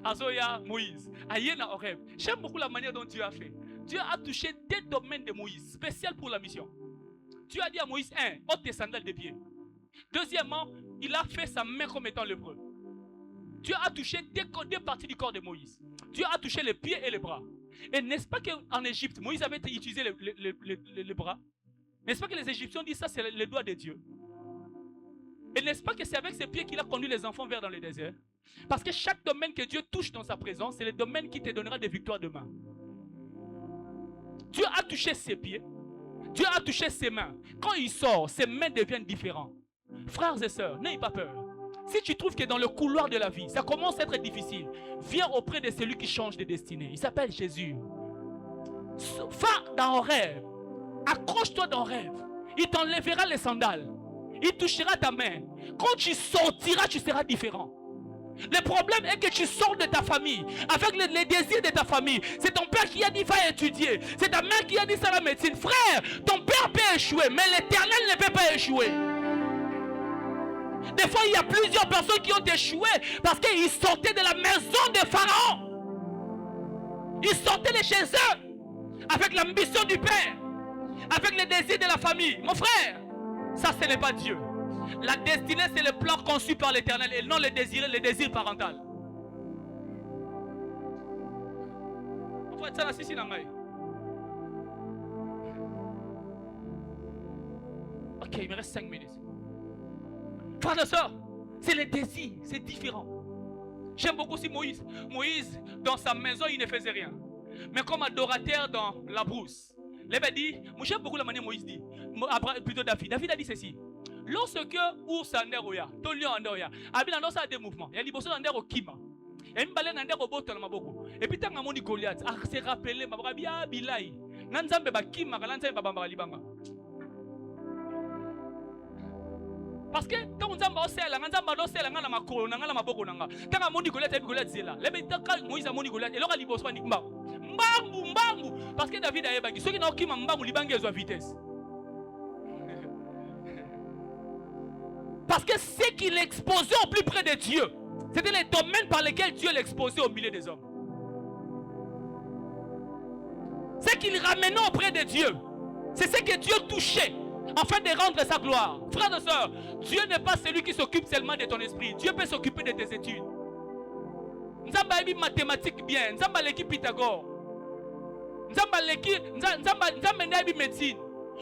S2: Azoya Moïse, Ayena Horeb, j'aime beaucoup la manière dont Dieu a fait. Dieu a touché des domaines de Moïse, spécial pour la mission. Dieu a dit à Moïse, ôte tes sandales des pieds. Deuxièmement, il a fait sa main comme étant lépreux. Dieu a touché des parties du corps de Moïse. Dieu a touché les pieds et les bras. Et n'est-ce pas qu'en Égypte, Moïse avait utilisé les bras? N'est-ce pas que les Égyptiens disent ça, c'est les doigts de Dieu? Et n'est-ce pas que c'est avec ses pieds qu'il a conduit les enfants vers dans le désert? Parce que chaque domaine que Dieu touche dans sa présence, c'est le domaine qui te donnera des victoires demain. Dieu a touché ses pieds. Dieu a touché ses mains. Quand il sort, ses mains deviennent différentes. Frères et sœurs, n'ayez pas peur. Si tu trouves que dans le couloir de la vie, ça commence à être difficile, viens auprès de celui qui change de destinée. Il s'appelle Jésus. Va dans Horeb. Accroche-toi dans rêve. Il t'enlèvera les sandales. Il touchera ta main. Quand tu sortiras, tu seras différent. Le problème est que tu sors de ta famille avec les désirs de ta famille. C'est ton père qui a dit va étudier. C'est ta mère qui a dit ça la médecine. Frère, ton père peut échouer, mais l'Éternel ne peut pas échouer. Des fois, il y a plusieurs personnes qui ont échoué parce qu'ils sortaient de la maison de Pharaon. Ils sortaient de chez eux avec l'ambition du père, avec les désirs de la famille. Mon frère, ça ce n'est pas Dieu. La destinée c'est le plan conçu par l'Éternel et non le désir parental. On va être ça là, si, ok, il me reste 5 minutes. Frère et soeur, c'est le désir, c'est différent. J'aime beaucoup aussi Moïse. Moïse, dans sa maison, il ne faisait rien. Mais comme adorateur dans la brousse. L'Évêque dit, moi j'aime beaucoup la manière Moïse dit. Plutôt David. David a dit ceci. Lorsque ours anderoya, ton lion anderoya, abina dans ça des mouvements. Il y a des bossons andero kima. Et une baleine andero boto na maboko. Et puis tant amoni Goliath, ah c'est rappelé mababia bilai. Nanzambe ba kima kalanza babamba libanga. Parce que quand on zamba osela, nanzamba osela ngana makolo ngana maboko nanga. Tant amoni Goliath et Goliath zela. L'Évêque tant Moïse amoni Goliath, et l'ora liboso ni mba. Mbambu. Parce que David a ébagi. Ceux qui n'ont kima mbambu libanga ils ont vitesse. Parce que ce qu'il exposait au plus près de Dieu, c'était les domaines par lesquels Dieu l'exposait au milieu des hommes. Ce qu'il ramenait auprès de Dieu, c'est ce que Dieu touchait afin de rendre sa gloire. Frères et sœurs, Dieu n'est pas celui qui s'occupe seulement de ton esprit. Dieu peut s'occuper de tes études. Nzamba ebi mathématiques bien, Nzamba l'équipe Pythagore. Nzamba ebi médecine.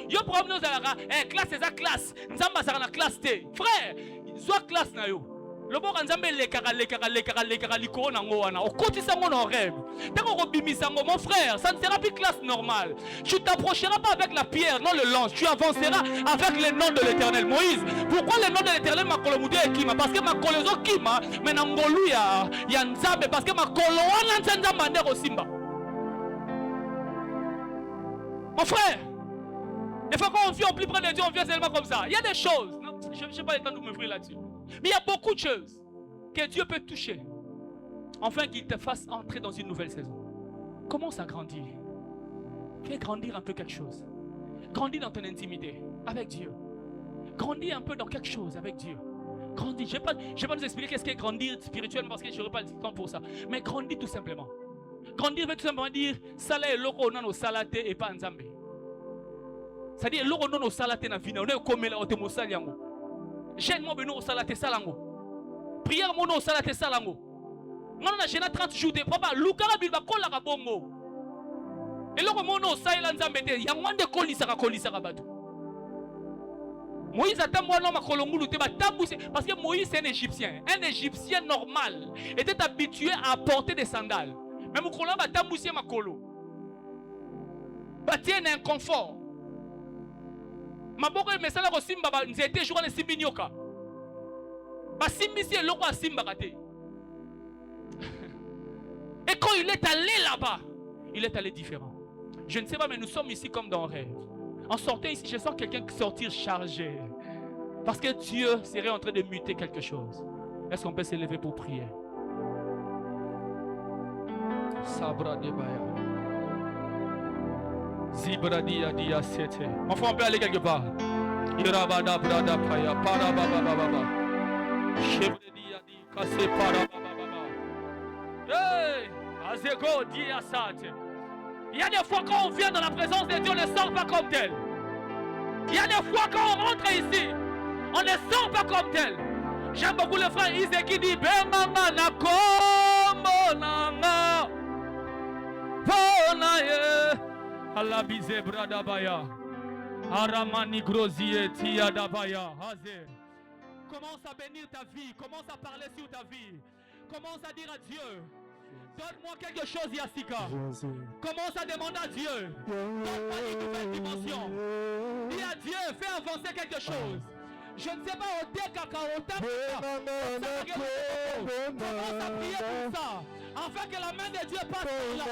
S2: Yo problème nous ala classe c'est ça classe nzamba ça na classe T frère soit classe na yo lobo nzamba lekara likoro na ngo wana okotisa ngo na rêve tant ko bimisa ngo mon frère ça ne sera plus classe normale. Tu t'approcheras pas avec la pierre non le lance, tu avanceras avec le nom de l'Éternel. Moïse, pourquoi le nom de l'Éternel makolomude ekima? Parce que makolozo kima mais na ngolu ya nzambe parce que makolo wana nzamba ndeko simba. Mon frère, des fois quand on vient au plus près de Dieu, on vient seulement comme ça. Il y a des choses, non, je n'ai pas le temps de m'ouvrir là-dessus. Mais il y a beaucoup de choses que Dieu peut toucher, afin qu'il te fasse entrer dans une nouvelle saison. Commence à grandir. Fais grandir un peu quelque chose. Grandis dans ton intimité avec Dieu. Grandis un peu dans quelque chose avec Dieu. Grandis. Je ne vais pas nous expliquer qu'est-ce qu'est grandir spirituellement parce que je n'aurai pas le temps pour ça. Mais grandis tout simplement. Grandir veut tout simplement dire Sala et loko nano salate et pas nzambe. C'est-à-dire, l'eau non au salaté na vie, on est comme la haute mosali yango. Jeune moi beno au salaté salango. Prière mon au salaté salango. Non na jeune 30 jours de papa, lukara bilba kola ka bongo. Et l'eau mon au saïla nzambete, yangwande kolisa ka batu. Moïse attend moi non ma kolongulu te ba tabousse parce que Moïse c'est un Égyptien normal était habitué à porter des sandales. Mais mon collant va t'amousser ma colo. Bâtir un inconfort. Ma boque mais ça là aussi baba nous était joué les simbinyoka. Ba simbisi et loko simba kate. Et quand il est allé là-bas, il est allé différent. Je ne sais pas, mais nous sommes ici comme dans un rêve. En sortant ici, je sens quelqu'un sortir chargé. Parce que Dieu serait en train de muter quelque chose. Est-ce qu'on peut s'élever pour prier? Sabra de Baya. Zibra dia dia sete. Enfin, on peut aller quelque part. Irabada brada paya. Para baba baba. Chebre dia di kase para baba baba. Hey! Azego dia sate. Il y a des fois quand on vient dans la présence de Dieu, on ne sort pas comme tel. Il y a des fois quand on rentre ici, on ne sort pas comme tel. J'aime beaucoup le frère Isaac qui dit Bemama na kombo nanga Ponaye Alabize bradabaya Aramani grozie tia dabaya Hazer. Commence à bénir ta vie, commence à parler sur ta vie. Commence à dire à Dieu, donne-moi quelque chose, Yassika. Commence à demander à Dieu. Donne-moi une nouvelle dimension. Dis à Dieu, fais avancer quelque chose. Je ne sais pas, au décaca, au tape. Commence à prier pour ça. Afin que la main de Dieu passe par là.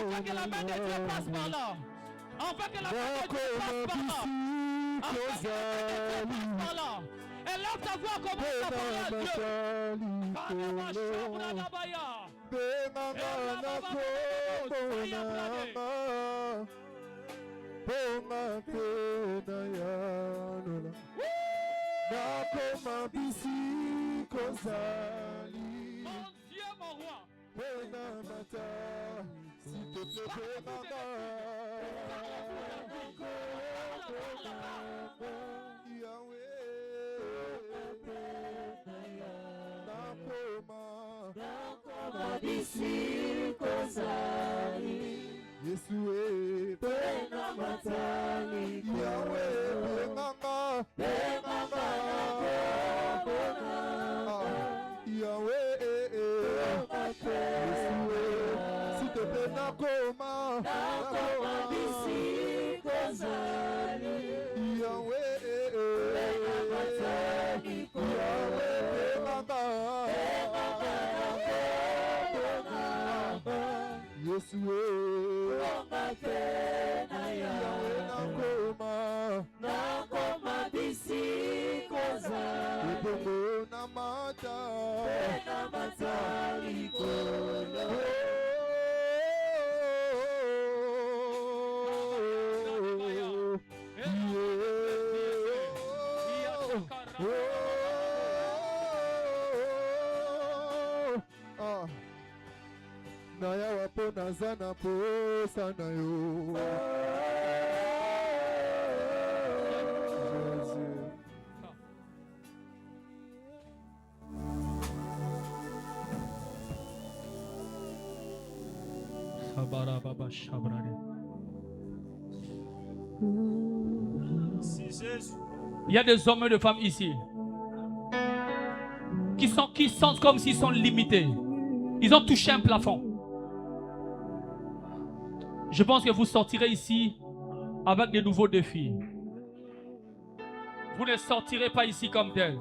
S2: Afin que la main de Dieu passe par là. Afin que la main de Dieu passe par là. Afin que la main de Dieu passe par là. Et là, ta voix commence à parler à Dieu. Mon Dieu, mon roi.
S3: Yesue pena matali Yahweh mama mama Yahweh Yesue si te plaît nakoma bisi kozali Yahweh Yahweh mama Yesue nakoma bisi kozali na mata likolo Naya wapo nazana po sana yo
S2: Sabara baba shabrade. Il y a des hommes et des femmes ici qui sentent comme s'ils sont limités. Ils ont touché un plafond. Je pense que vous sortirez ici avec de nouveaux défis. Vous ne sortirez pas ici comme tel.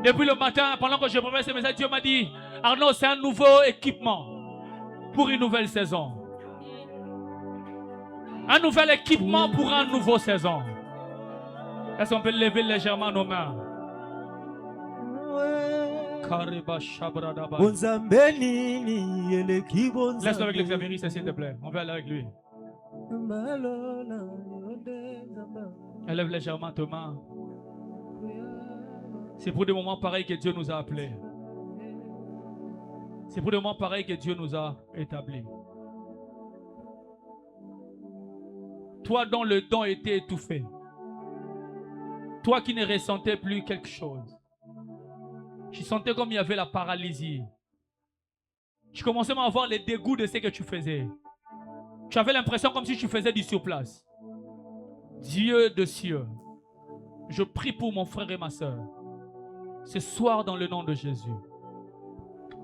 S2: Depuis le matin, pendant que je préparais ce message, Dieu m'a dit, Arnaud, c'est un nouveau équipement pour une nouvelle saison. Un nouvel équipement pour une nouvelle saison. Est-ce qu'on peut lever légèrement nos mains? Laisse-le avec l'exaministe, s'il te plaît. On va aller avec lui. Élève légèrement tes mains. C'est pour des moments pareils que Dieu nous a appelés. C'est pour des moments pareils que Dieu nous a établis. Toi dont le don était étouffé. Toi qui ne ressentais plus quelque chose. Je sentais comme il y avait la paralysie. Je commençais à avoir les dégoûts de ce que tu faisais. Tu avais l'impression comme si tu faisais du surplace. Dieu de cieux, je prie pour mon frère et ma soeur. Ce soir dans le nom de Jésus.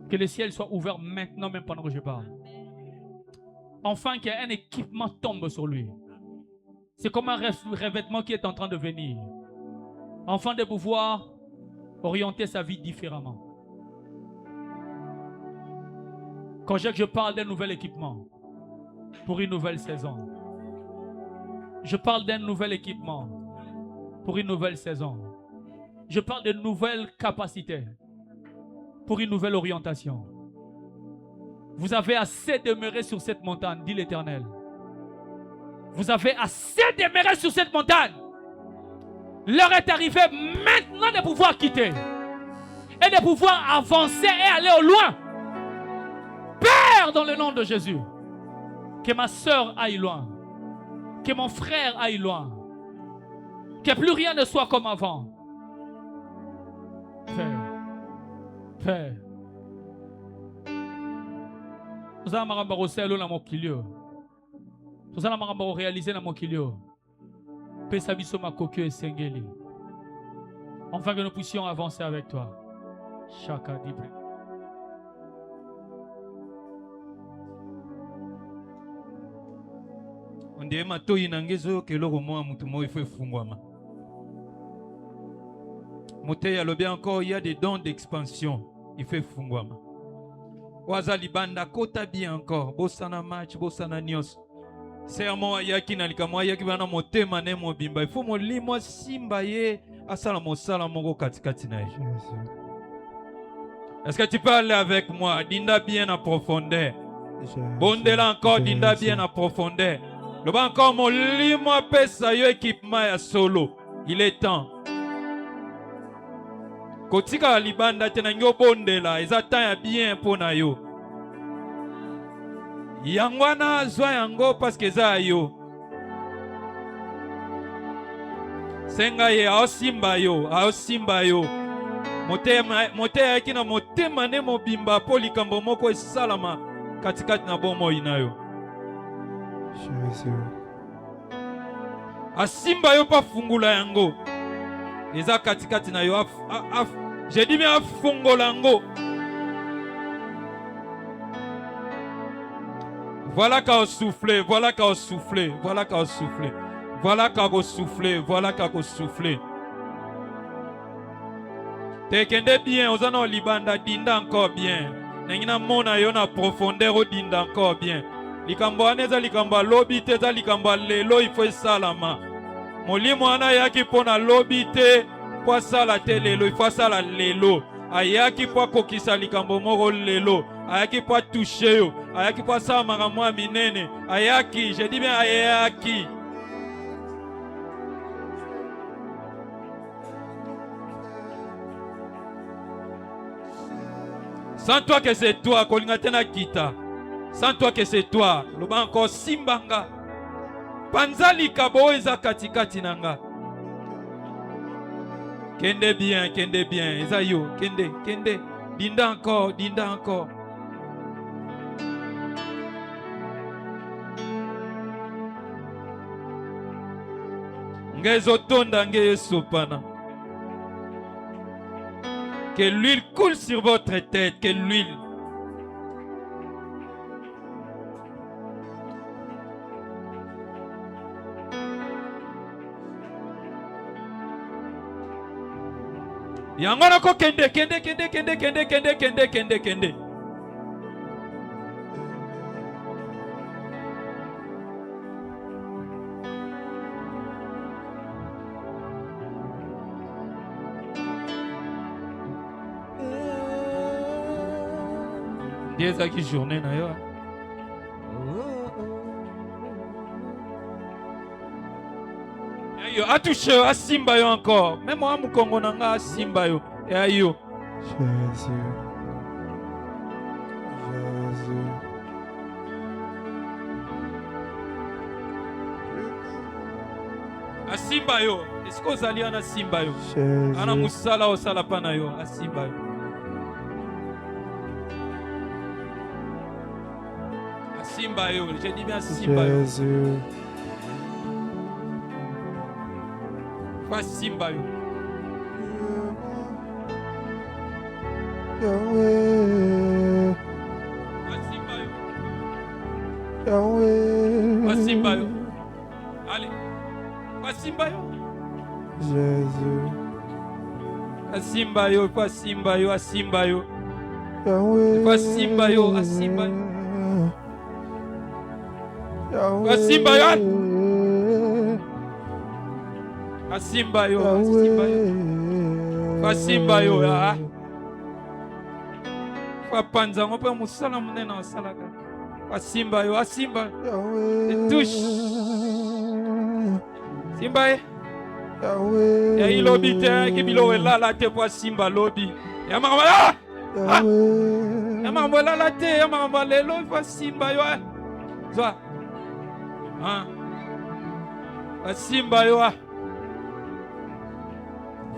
S2: Que le ciel soit ouvert maintenant, même pendant que je parle. Enfin, qu'un équipement tombe sur lui. C'est comme un revêtement qui est en train de venir. Afin de pouvoir orienter sa vie différemment. Quand je parle d'un nouvel équipement pour une nouvelle saison. Je parle d'un nouvel équipement pour une nouvelle saison. Je parle de nouvelles capacités pour une nouvelle orientation. Vous avez assez demeuré sur cette montagne, dit l'Éternel. Vous avez assez demeuré sur cette montagne. L'heure est arrivée maintenant de pouvoir quitter et de pouvoir avancer et aller au loin. Père, dans le nom de Jésus, que ma soeur aille loin, que mon frère aille loin, que plus rien ne soit comme avant. Père, nous allons réaliser dans mon kilio. Nous allons réaliser dans mon kilio. Pesabiso ma kokyo et sengeli. Enfin que nous puissions avancer avec toi. Chaka dibre.
S4: On dirait matoi nangezo que l'eau moi mutumo il faut fungwama. Moté le bien encore il y a des dons d'expansion il fait fungwama. Wazali banda kota bien encore bosana match bosana nyos. Sermo ayaki na likamwa ayaki bana motema ne mobimba il faut molimo simba ye asala mosala mongo katikati na ye. Est-ce que tu peux aller avec moi? Dinda bien en profondeur. Bondela encore dinda bien en profondeur. Le banc encore molimo pesa yo équipement ya solo. Il est temps. Kotika libanda tena nyo bondela ezata ya bien pona yo. Yangwana zwa yango parce que za yo. Senga ye aosimba yo. Mote yaki na motema ne mobimba po likambo moko esalama katikati na bomo inayo. Asimba yo pa fungula yango. Eza katikati na yo j'ai dit bien afungola yango. Voilà qu'à souffler, voilà qu'à souffler, voilà qu'à souffler. Voilà qu'à souffler, voilà qu'à souffler. Tekende bien, ozana libanda dinda encore bien. Nengina mona yo na profondeur dinda encore bien. Likambo aneza likambo lobi te za likambo lelo il faut salama. Molimo ana yaki pona lobi te po sala te lelo il faut sala lelo. Ayaki po kokisa likambo moko lelo. Ayaki po toucher yo. Ayaki po sala makambo minene. Ayaki, je dis bien ayaki. Sans toi que c'est toi, Kolingatena Kita. Sans toi que c'est toi, le banco Simbanga. Panzali Kabo eza katikati nanga. Kende bien, Ezayo, kende. Dinda encore. Ngezo tonda nge sopana. Que l'huile coule sur votre tête, que l'huile. Yangona ko kende. Dieza qui journée na yo. Yo atouche a simba yo encore. Même moi mu Congo nanga simba yo. Et yo. Jésus. A simba yo. Est-ce que vous allez en a simba yo? Ana musala o sala pana yo a simba yo. Simba yo, j'ai dit bien Simba yo. Jésus. Pas Simba yo.
S5: Yahweh.
S4: Allez. Fasimba yo.
S5: Jésus.
S4: Asimba yo, fasimba yo, asimba yo.
S5: Yahweh.
S4: Fasimba yo, asimba yo.
S5: Yahweh.
S4: Fasimba yo. Asimba yo, asimba yo. Fasimba yo, ah. Fapanza ngope musala munene wasalaka. Fasimba yo, asimba.
S5: Yahweh.
S4: Touche. Simba ye.
S5: Yahweh.
S4: Ya ilobi te kibilo welala te po simba lobi. Ya makamba.
S5: Yahweh.
S4: Ya makamba lala te, ya makamba lelo fa simba yo. Zwa. Ah. Fa simba yo.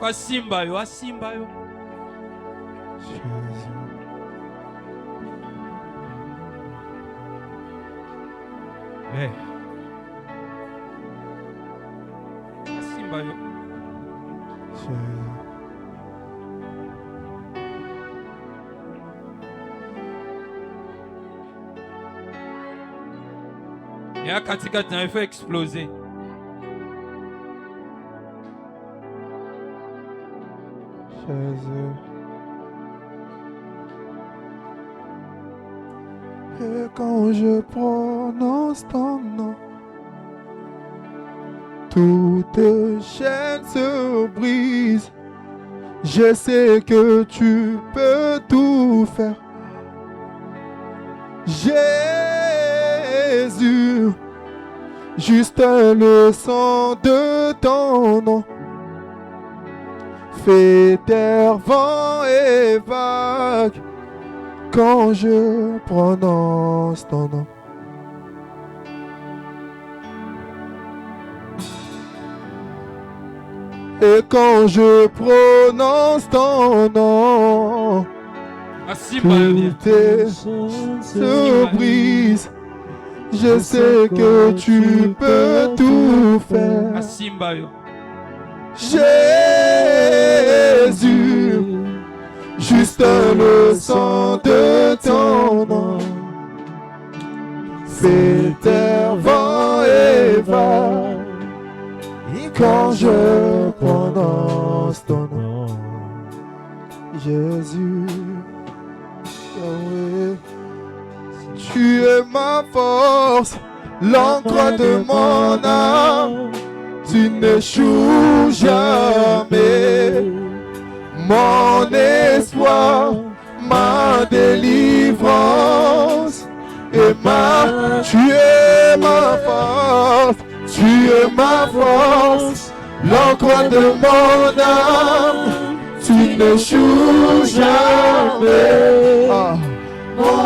S4: Fa simba yo, simba yo.
S5: Jésus.
S4: Eh. Fa simba yo.
S5: Jésus.
S4: Ya katikati na fait exploser.
S5: Jésus. Et quand je prononce ton nom, toute chaîne se brise. Je sais que tu peux tout faire. Jésus, juste le son de ton nom fait terre, vent et vagues quand je prononce ton nom. Et quand je prononce ton nom,
S4: Asimba yo bien.
S5: tout se brise. Je sais que tu peux tout faire.
S4: Asimba yo.
S5: Jésus, juste le son de ton nom fait terre, vent et vagues quand je prononce ton nom. Jésus, Yahweh, tu es ma force, l'encre de mon âme. Tu n'échoues jamais, mon espoir, ma délivrance et tu es ma force, tu es ma l'encre de mon âme. Tu n'échoues jamais.